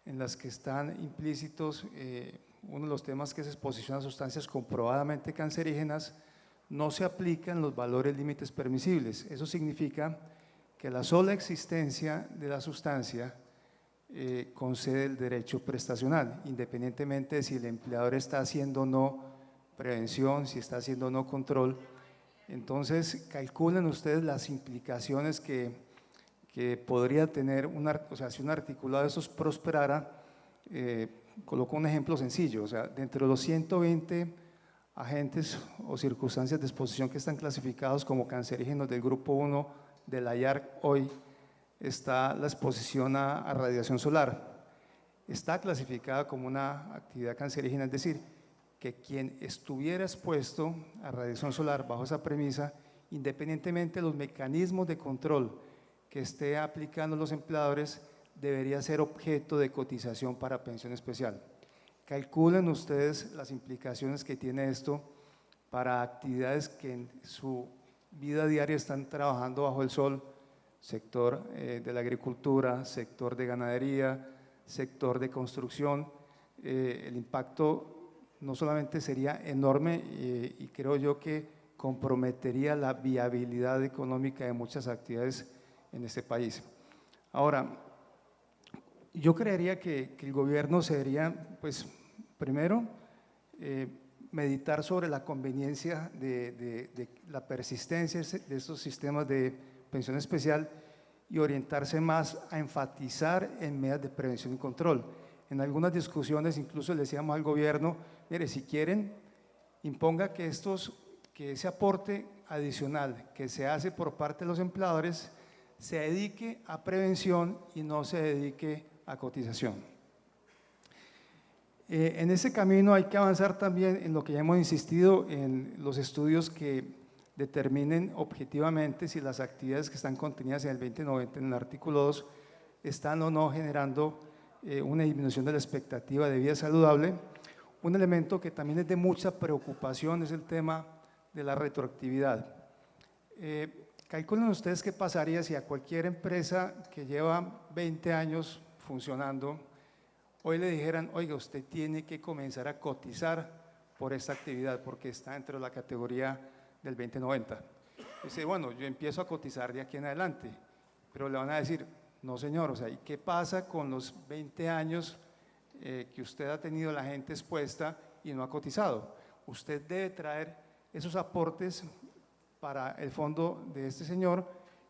en las que están implícitos, uno de los temas que es exposición a sustancias comprobadamente cancerígenas, no se aplican los valores límites permisibles. Eso significa que la sola existencia de la sustancia concede el derecho prestacional, independientemente de si el empleador está haciendo o no prevención, si está haciendo o no control. Entonces, calculen ustedes las implicaciones que podría tener, o sea, si un articulado de esos prosperara. Coloco un ejemplo sencillo, o sea, dentro de los 120 agentes o circunstancias de exposición que están clasificados como cancerígenos del grupo 1 de la IARC hoy, está la exposición a radiación solar. Está clasificada como una actividad cancerígena, es decir, que quien estuviera expuesto a radiación solar bajo esa premisa, independientemente de los mecanismos de control que esté aplicando los empleadores, debería ser objeto de cotización para pensión especial. Calculen ustedes las implicaciones que tiene esto para actividades que en su vida diaria están trabajando bajo el sol, sector de la agricultura, sector de ganadería, sector de construcción. El impacto no solamente sería enorme y creo yo que comprometería la viabilidad económica de muchas actividades en este país. Ahora, yo creería que el gobierno debería, pues, primero, meditar sobre la conveniencia de la persistencia de estos sistemas de pensión especial y orientarse más a enfatizar en medidas de prevención y control. En algunas discusiones incluso le decíamos al gobierno, mire, si quieren, imponga que ese aporte adicional que se hace por parte de los empleadores se dedique a prevención y no se dedique a cotización. En ese camino hay que avanzar también en lo que ya hemos insistido, en los estudios que determinen objetivamente si las actividades que están contenidas en el 2090, en el artículo 2, están o no generando una disminución de la expectativa de vida saludable. Un elemento que también es de mucha preocupación es el tema de la retroactividad. Calculen ustedes qué pasaría si a cualquier empresa que lleva 20 años funcionando, hoy le dijeran, oiga, usted tiene que comenzar a cotizar por esta actividad porque está dentro de la categoría del 2090. Dice, bueno, yo empiezo a cotizar de aquí en adelante, pero le van a decir, no señor, o sea, ¿y qué pasa con los 20 años que usted ha tenido la gente expuesta y no ha cotizado? Usted debe traer esos aportes para el fondo de este señor,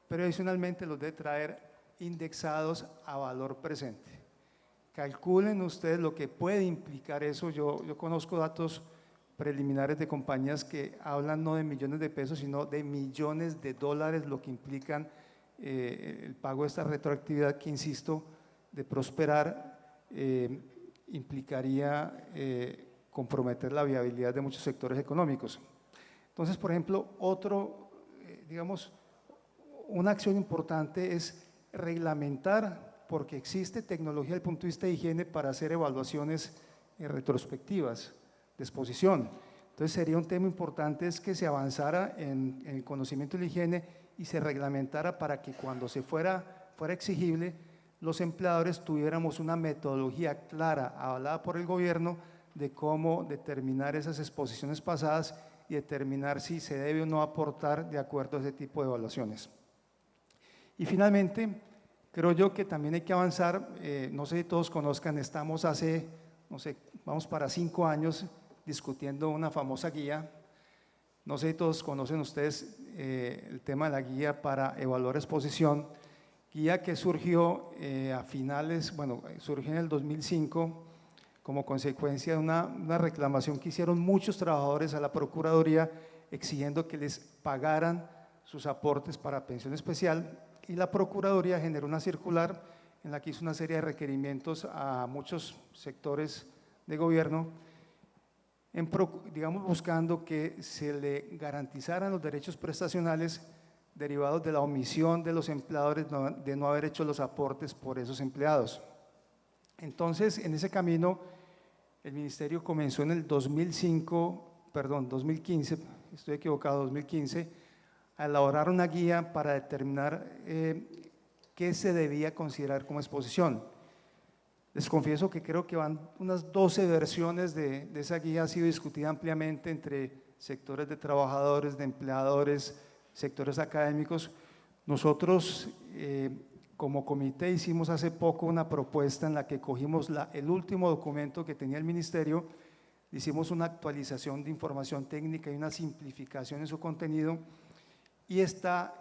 pero adicionalmente los debe traer indexados a valor presente. Calculen ustedes lo que puede implicar eso. Yo conozco datos preliminares de compañías que hablan no de millones de pesos, sino de millones de dólares, lo que implican el pago de esta retroactividad que, insisto, de prosperar, implicaría comprometer la viabilidad de muchos sectores económicos. Entonces, por ejemplo, digamos, una acción importante es reglamentar, porque existe tecnología desde el punto de vista de higiene para hacer evaluaciones retrospectivas de exposición. Entonces, sería un tema importante es que se avanzara en el conocimiento de la higiene y se reglamentara para que cuando fuera exigible, los empleadores tuviéramos una metodología clara, avalada por el gobierno, de cómo determinar esas exposiciones pasadas y determinar si se debe o no aportar de acuerdo a ese tipo de evaluaciones. Y finalmente, creo yo que también hay que avanzar, no sé si todos conozcan, estamos vamos para 5 años discutiendo una famosa guía, no sé si todos conocen ustedes el tema de la guía para evaluar exposición, guía que surgió a finales, surgió en el 2005, como consecuencia de una reclamación que hicieron muchos trabajadores a la Procuraduría exigiendo que les pagaran sus aportes para pensión especial, y la Procuraduría generó una circular en la que hizo una serie de requerimientos a muchos sectores de gobierno, digamos buscando que se le garantizaran los derechos prestacionales derivados de la omisión de los empleadores de no haber hecho los aportes por esos empleados. Entonces, en ese camino, el Ministerio comenzó en el 2015, estoy equivocado, 2015, a elaborar una guía para determinar qué se debía considerar como exposición. Les confieso que creo que van unas 12 versiones de esa guía, ha sido discutida ampliamente entre sectores de trabajadores, de empleadores, sectores académicos. Nosotros, como comité, hicimos hace poco una propuesta en la que cogimos el último documento que tenía el Ministerio, hicimos una actualización de información técnica y una simplificación en su contenido, y está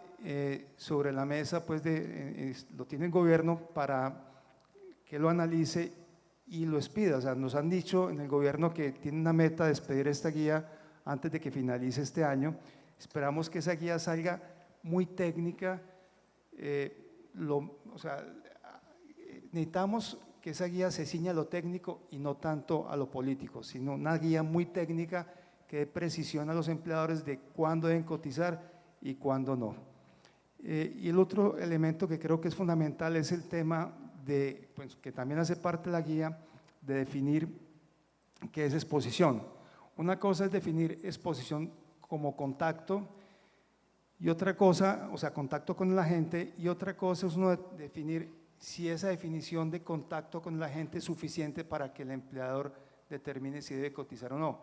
sobre la mesa, pues lo tiene el gobierno para que lo analice y lo expida. O sea, nos han dicho en el gobierno que tiene una meta de expedir esta guía antes de que finalice este año. Esperamos que esa guía salga muy técnica. Necesitamos que esa guía se ciña a lo técnico y no tanto a lo político, sino una guía muy técnica que dé precisión a los empleadores de cuándo deben cotizar y cuándo no. Y el otro elemento que creo que es fundamental es el tema que también hace parte de la guía, de definir qué es exposición. Una cosa es definir exposición como contacto, y otra cosa, o sea, contacto con la gente, y otra cosa es uno definir si esa definición de contacto con la gente es suficiente para que el empleador determine si debe cotizar o no.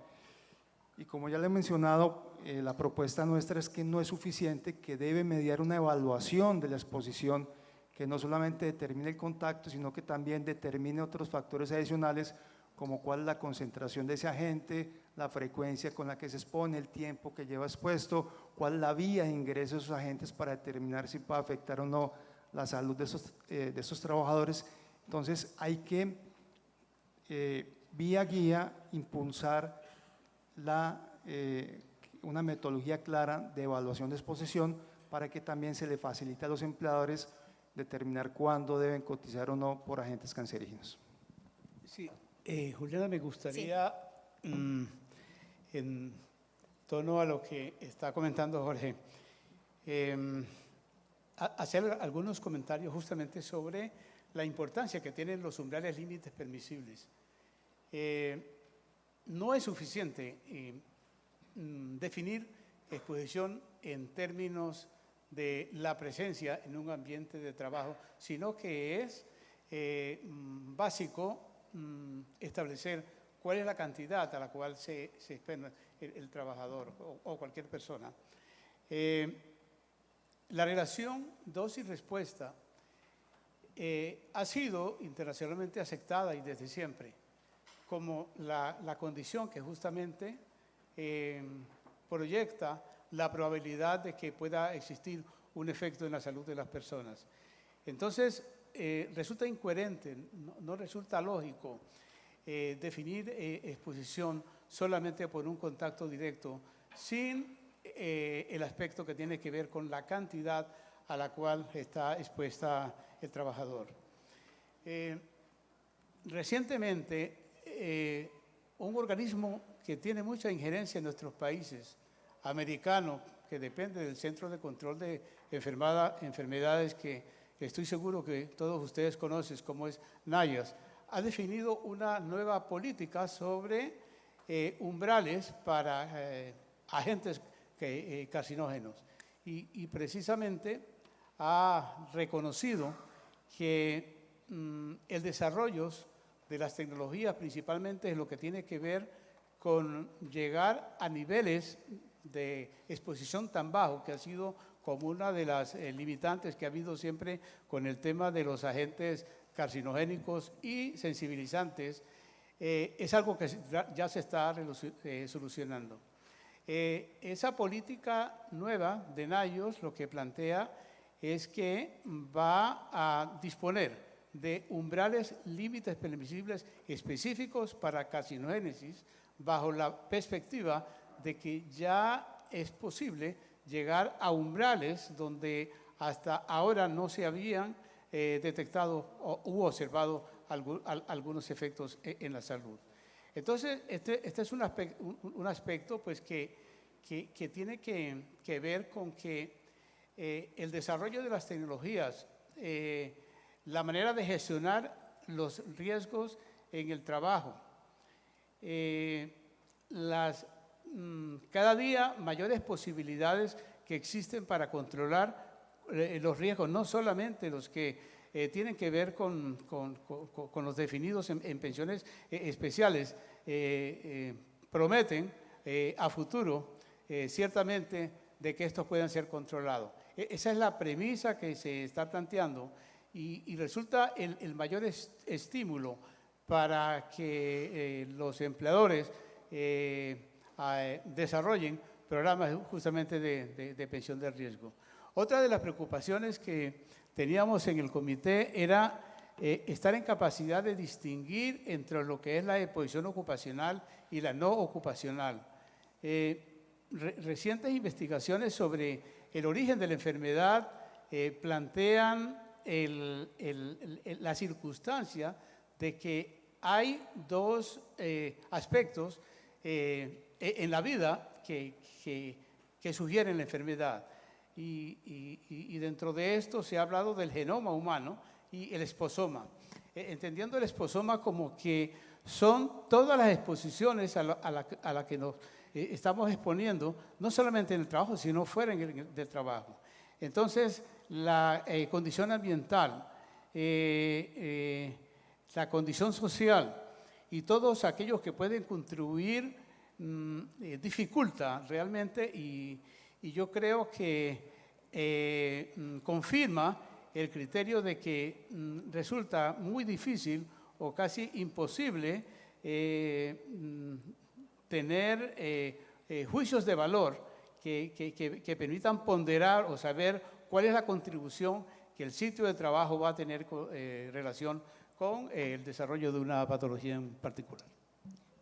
Y como ya le he mencionado, la propuesta nuestra es que no es suficiente, que debe mediar una evaluación de la exposición que no solamente determine el contacto, sino que también determine otros factores adicionales, como cuál es la concentración de ese agente, la frecuencia con la que se expone, el tiempo que lleva expuesto, cuál es la vía de ingreso de esos agentes para determinar si puede afectar o no la salud de esos trabajadores. Entonces, hay que, vía guía, impulsar una metodología clara de evaluación de exposición para que también se le facilite a los empleadores determinar cuándo deben cotizar o no por agentes cancerígenos. Sí, Juliana, me gustaría, en tono a lo que está comentando Jorge, hacer algunos comentarios justamente sobre la importancia que tienen los umbrales límites permisibles. No es suficiente definir exposición en términos de la presencia en un ambiente de trabajo, sino que es básico establecer cuál es la cantidad a la cual se expende el trabajador o cualquier persona. La relación dosis-respuesta ha sido internacionalmente aceptada y desde siempre como la condición que justamente proyecta la probabilidad de que pueda existir un efecto en la salud de las personas. Entonces, resulta incoherente, no resulta lógico definir exposición solamente por un contacto directo sin el aspecto que tiene que ver con la cantidad a la cual está expuesta el trabajador. Recientemente, un organismo que tiene mucha injerencia en nuestros países, americano, que depende del Centro de Control de Enfermedades, que estoy seguro que todos ustedes conocen, como es NIAS, ha definido una nueva política sobre umbrales para agentes carcinógenos. Y precisamente ha reconocido que el desarrollo de las tecnologías principalmente es lo que tiene que ver con llegar a niveles de exposición tan bajo, que ha sido como una de las limitantes que ha habido siempre con el tema de los agentes carcinogénicos y sensibilizantes, es algo que ya se está solucionando. Esa política nueva de NIAS lo que plantea es que va a disponer de umbrales límites permisibles específicos para carcinogénesis bajo la perspectiva de que ya es posible llegar a umbrales donde hasta ahora no se habían detectado u observado algunos efectos en la salud. Entonces, este es un aspecto pues, que tiene que ver con que el desarrollo de las tecnologías, la manera de gestionar los riesgos en el trabajo, cada día mayores posibilidades que existen para controlar los riesgos, no solamente los que tienen que ver con los definidos en pensiones especiales, prometen a futuro ciertamente de que estos puedan ser controlados. Esa es la premisa que se está planteando y resulta el mayor estímulo para que los empleadores desarrollen programas justamente de pensión de riesgo. Otra de las preocupaciones que teníamos en el comité era estar en capacidad de distinguir entre lo que es la exposición ocupacional y la no ocupacional. Recientes investigaciones sobre el origen de la enfermedad plantean la circunstancia de que hay dos aspectos en la vida que sugieren la enfermedad. Y dentro de esto se ha hablado del genoma humano y el exposoma, entendiendo el exposoma como que son todas las exposiciones a la que nos estamos exponiendo, no solamente en el trabajo, sino fuera del trabajo. Entonces, la condición ambiental, la condición social y todos aquellos que pueden contribuir dificulta realmente y yo creo que confirma el criterio de que resulta muy difícil o casi imposible tener juicios de valor que permitan ponderar o saber cuál es la contribución que el sitio de trabajo va a tener relación con el desarrollo de una patología en particular.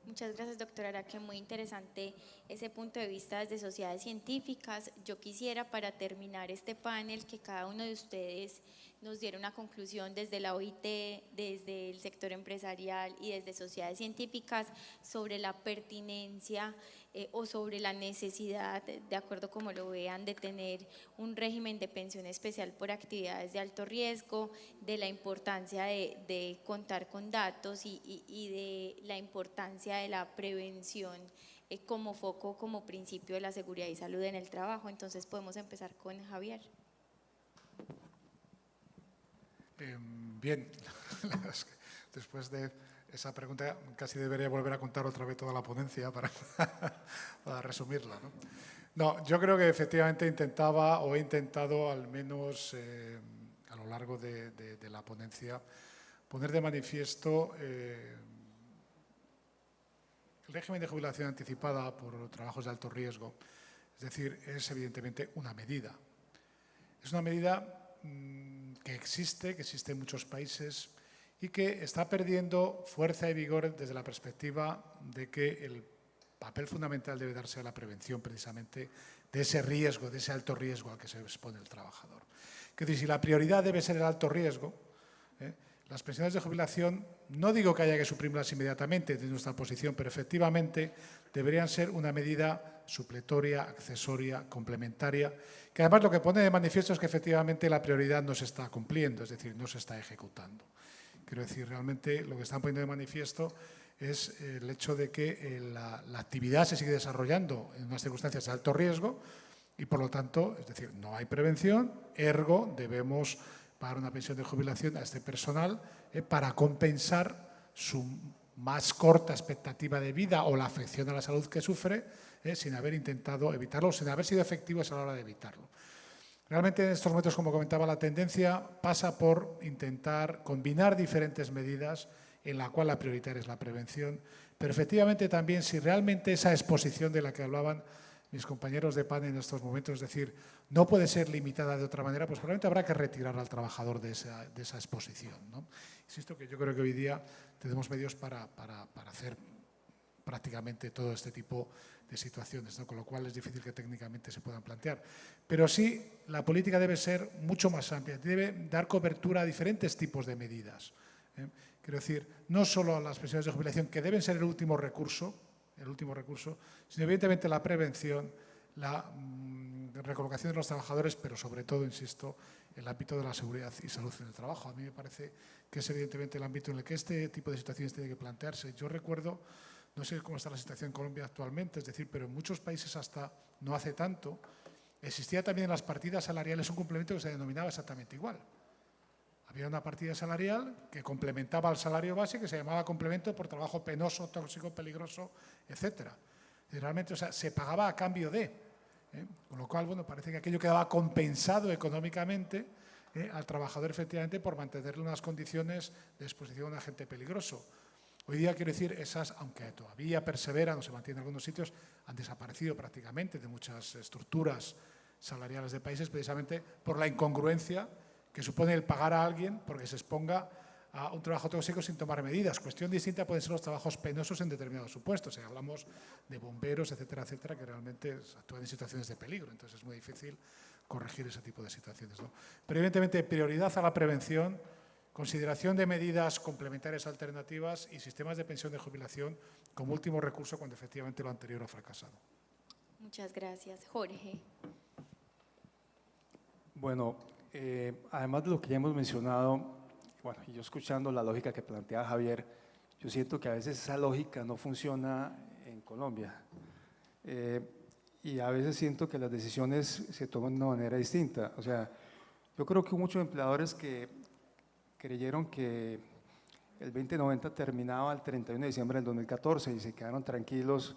Muchas gracias, doctora Araque. Muy interesante ese punto de vista desde sociedades científicas. Yo quisiera, para terminar este panel, que cada uno de ustedes nos diera una conclusión desde la OIT, desde el sector empresarial y desde sociedades científicas sobre la pertinencia o sobre la necesidad, de acuerdo como lo vean, de tener un régimen de pensión especial por actividades de alto riesgo, de la importancia de contar con datos y de la importancia de la prevención como foco, como principio de la seguridad y salud en el trabajo. Entonces podemos empezar con Javier. Bien, la verdad es que después de esa pregunta casi debería volver a contar otra vez toda la ponencia para resumirla, ¿no? No, yo creo que efectivamente intentaba o he intentado al menos a lo largo de la ponencia poner de manifiesto el régimen de jubilación anticipada por trabajos de alto riesgo. Es decir, es evidentemente una medida. Es una medida que existe en muchos países y que está perdiendo fuerza y vigor desde la perspectiva de que el papel fundamental debe darse a la prevención precisamente de ese riesgo, de ese alto riesgo al que se expone el trabajador. Es decir, si la prioridad debe ser el alto riesgo, las pensiones de jubilación, no digo que haya que suprimirlas inmediatamente desde nuestra posición, pero efectivamente deberían ser una medida supletoria, accesoria, complementaria, que además lo que pone de manifiesto es que efectivamente la prioridad no se está cumpliendo, es decir, no se está ejecutando. Quiero decir, realmente lo que están poniendo de manifiesto es el hecho de que la actividad se sigue desarrollando en unas circunstancias de alto riesgo y, por lo tanto, es decir, no hay prevención, ergo debemos pagar una pensión de jubilación a este personal para compensar su más corta expectativa de vida o la afección a la salud que sufre sin haber intentado evitarlo, sin haber sido efectivos a la hora de evitarlo. Realmente en estos momentos, como comentaba, la tendencia pasa por intentar combinar diferentes medidas en la cual la prioritaria es la prevención, pero efectivamente también si realmente esa exposición de la que hablaban mis compañeros de panel en estos momentos, es decir, no puede ser limitada de otra manera, pues probablemente habrá que retirar al trabajador de esa exposición, ¿no? Insisto que yo creo que hoy día tenemos medios para hacer prácticamente todo este tipo de situaciones, ¿no? Con lo cual es difícil que técnicamente se puedan plantear. Pero sí, la política debe ser mucho más amplia, debe dar cobertura a diferentes tipos de medidas. Quiero decir, no solo a las pensiones de jubilación, que deben ser el último recurso, sino evidentemente la prevención, la recolocación de los trabajadores, pero sobre todo, insisto, el ámbito de la seguridad y salud en el trabajo. A mí me parece que es evidentemente el ámbito en el que este tipo de situaciones tiene que plantearse. Yo recuerdo, no sé cómo está la situación en Colombia actualmente, es decir, pero en muchos países hasta no hace tanto, existía también en las partidas salariales un complemento que se denominaba exactamente igual. Había una partida salarial que complementaba al salario base, que se llamaba complemento por trabajo penoso, tóxico, peligroso, etcétera. Y realmente, o sea, se pagaba a cambio de. Con lo cual, bueno, parece que aquello quedaba compensado económicamente al trabajador efectivamente por mantenerle unas condiciones de exposición a un agente peligroso. Hoy día, quiero decir, esas, aunque todavía perseveran o se mantienen en algunos sitios, han desaparecido prácticamente de muchas estructuras salariales de países precisamente por la incongruencia que supone el pagar a alguien porque se exponga a un trabajo tóxico sin tomar medidas. Cuestión distinta pueden ser los trabajos penosos en determinados supuestos. Hablamos de bomberos, etcétera, etcétera, que realmente actúan en situaciones de peligro. Entonces es muy difícil corregir ese tipo de situaciones, ¿no? Pero evidentemente prioridad a la prevención, consideración de medidas complementarias alternativas y sistemas de pensión de jubilación como último recurso cuando efectivamente lo anterior ha fracasado. Muchas gracias. Jorge. Bueno, además de lo que ya hemos mencionado, bueno, y yo escuchando la lógica que plantea Javier, yo siento que a veces esa lógica no funciona en Colombia. Y a veces siento que las decisiones se toman de una manera distinta. O sea, yo creo que hubo muchos empleadores que creyeron que el 2090 terminaba el 31 de diciembre del 2014 y se quedaron tranquilos,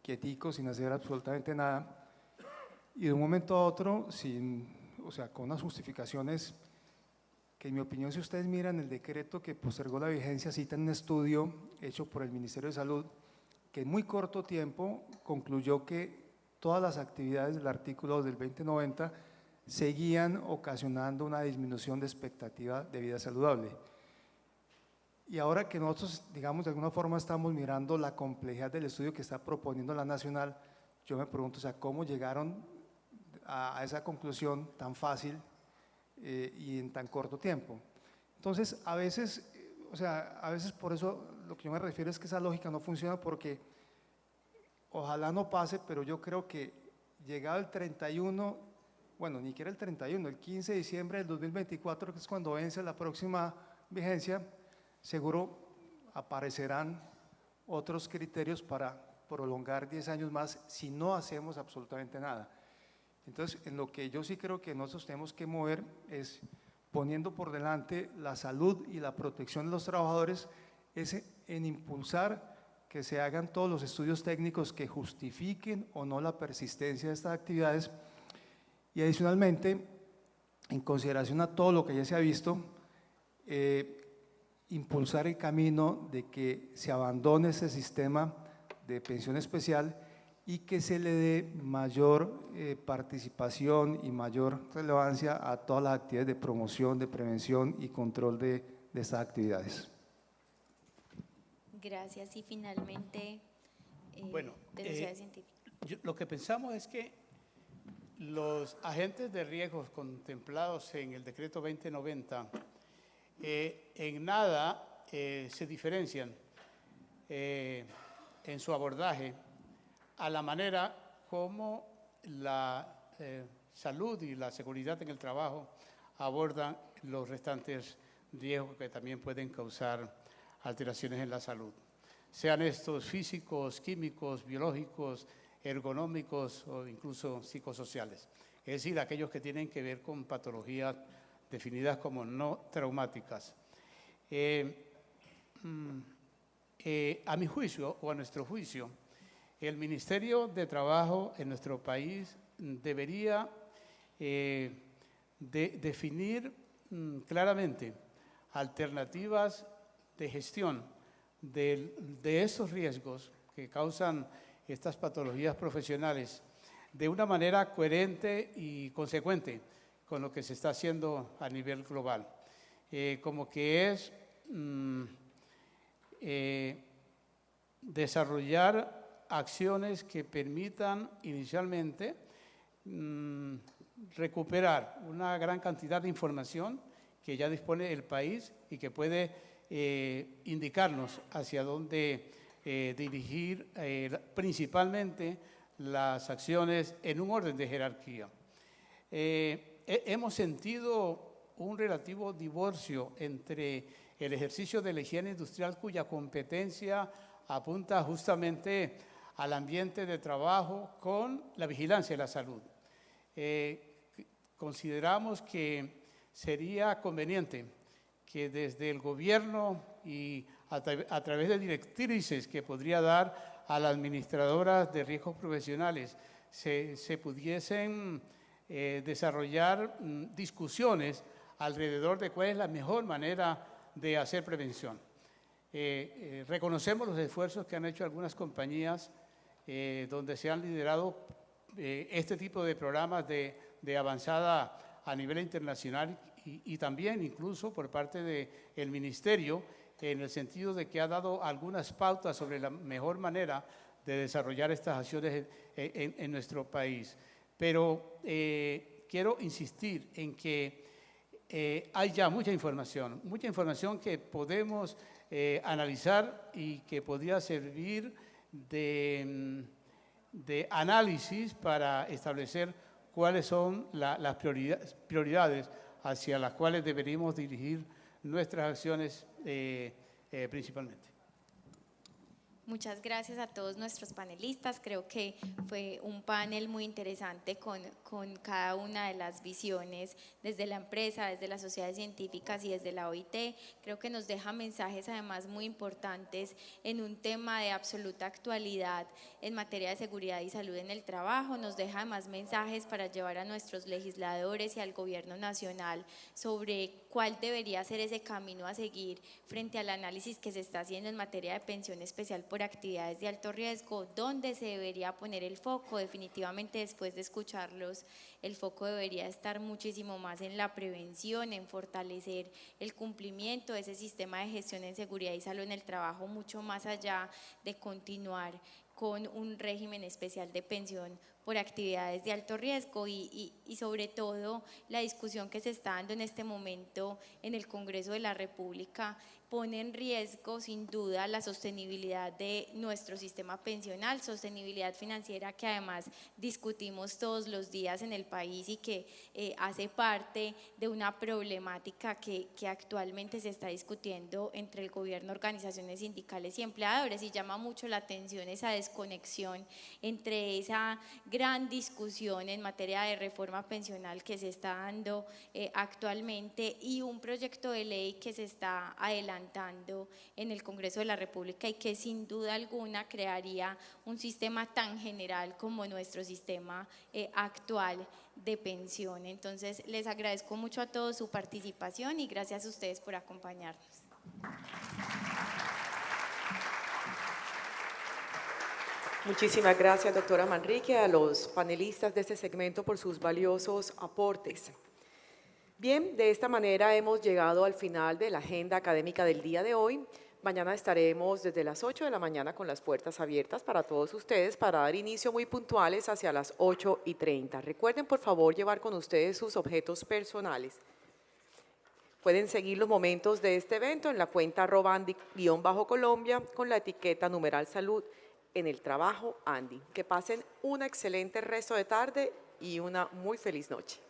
quieticos, sin hacer absolutamente nada. Y de un momento a otro, o sea, con unas justificaciones que en mi opinión, si ustedes miran el decreto que postergó la vigencia, cita en un estudio hecho por el Ministerio de Salud, que en muy corto tiempo concluyó que todas las actividades del artículo del 2090 seguían ocasionando una disminución de expectativa de vida saludable. Y ahora que nosotros, digamos, de alguna forma estamos mirando la complejidad del estudio que está proponiendo la Nacional, yo me pregunto, o sea, ¿cómo llegaron a esa conclusión tan fácil y en tan corto tiempo? Entonces, a veces, o sea, a veces por eso lo que yo me refiero es que esa lógica no funciona porque ojalá no pase, pero yo creo que llegado el 31, bueno, ni siquiera el 31, el 15 de diciembre del 2024, que es cuando vence la próxima vigencia, seguro aparecerán otros criterios para prolongar 10 años más si no hacemos absolutamente nada. Entonces, en lo que yo sí creo que nosotros tenemos que mover es poniendo por delante la salud y la protección de los trabajadores, es en impulsar que se hagan todos los estudios técnicos que justifiquen o no la persistencia de estas actividades y adicionalmente, en consideración a todo lo que ya se ha visto, impulsar el camino de que se abandone ese sistema de pensión especial y que se le dé mayor participación y mayor relevancia a todas las actividades de promoción, de prevención y control de estas actividades. Gracias. Y finalmente, Bueno, de sociedades científicas. lo que pensamos es que los agentes de riesgos contemplados en el decreto 2090 en nada se diferencian en su abordaje a la manera como la salud y la seguridad en el trabajo abordan los restantes riesgos que también pueden causar alteraciones en la salud, sean estos físicos, químicos, biológicos, ergonómicos o incluso psicosociales, es decir, aquellos que tienen que ver con patologías definidas como no traumáticas. A mi juicio, o a nuestro juicio, el Ministerio de Trabajo en nuestro país debería definir claramente alternativas de gestión de esos riesgos que causan estas patologías profesionales de una manera coherente y consecuente con lo que se está haciendo a nivel global. Como que es desarrollar acciones que permitan inicialmente recuperar una gran cantidad de información que ya dispone el país y que puede indicarnos hacia dónde dirigir principalmente las acciones en un orden de jerarquía. Hemos sentido un relativo divorcio entre el ejercicio de la higiene industrial, cuya competencia apunta justamente al ambiente de trabajo, con la vigilancia de la salud. Consideramos que sería conveniente que desde el gobierno y a través de directrices que podría dar a las administradoras de riesgos profesionales se pudiesen desarrollar discusiones alrededor de cuál es la mejor manera de hacer prevención. Reconocemos los esfuerzos que han hecho algunas compañías donde se han liderado este tipo de programas de avanzada a nivel internacional y también incluso por parte del Ministerio, en el sentido de que ha dado algunas pautas sobre la mejor manera de desarrollar estas acciones en nuestro país. Pero quiero insistir en que hay ya mucha información que podemos analizar y que podría servir de análisis para establecer cuáles son las prioridades hacia las cuales deberíamos dirigir nuestras acciones principalmente. Muchas gracias a todos nuestros panelistas. Creo que fue un panel muy interesante con cada una de las visiones desde la empresa, desde las sociedades científicas y desde la OIT. Creo que nos deja mensajes además muy importantes en un tema de absoluta actualidad en materia de seguridad y salud en el trabajo. Nos deja además mensajes para llevar a nuestros legisladores y al gobierno nacional sobre cuál debería ser ese camino a seguir frente al análisis que se está haciendo en materia de pensión especial por actividades de alto riesgo, dónde se debería poner el foco. Definitivamente, después de escucharlos, el foco debería estar muchísimo más en la prevención, en fortalecer el cumplimiento de ese sistema de gestión en seguridad y salud en el trabajo, mucho más allá de continuar con un régimen especial de pensión por actividades de alto riesgo y sobre todo la discusión que se está dando en este momento en el Congreso de la República, pone en riesgo sin duda la sostenibilidad de nuestro sistema pensional, sostenibilidad financiera que además discutimos todos los días en el país y que hace parte de una problemática que actualmente se está discutiendo entre el gobierno, organizaciones sindicales y empleadores, y llama mucho la atención esa desconexión entre esa gran discusión en materia de reforma pensional que se está dando actualmente y un proyecto de ley que se está adelantando en el Congreso de la República y que sin duda alguna crearía un sistema tan general como nuestro sistema actual de pensión. Entonces, les agradezco mucho a todos su participación y gracias a ustedes por acompañarnos. Muchísimas gracias, doctora Manrique, a los panelistas de este segmento por sus valiosos aportes. Bien, de esta manera hemos llegado al final de la agenda académica del día de hoy. Mañana estaremos desde las 8 de la mañana con las puertas abiertas para todos ustedes para dar inicio muy puntuales hacia las 8:30. Recuerden, por favor, llevar con ustedes sus objetos personales. Pueden seguir los momentos de este evento en la cuenta @Andy_Colombia con la etiqueta #salud en el trabajo Andy. Que pasen un excelente resto de tarde y una muy feliz noche.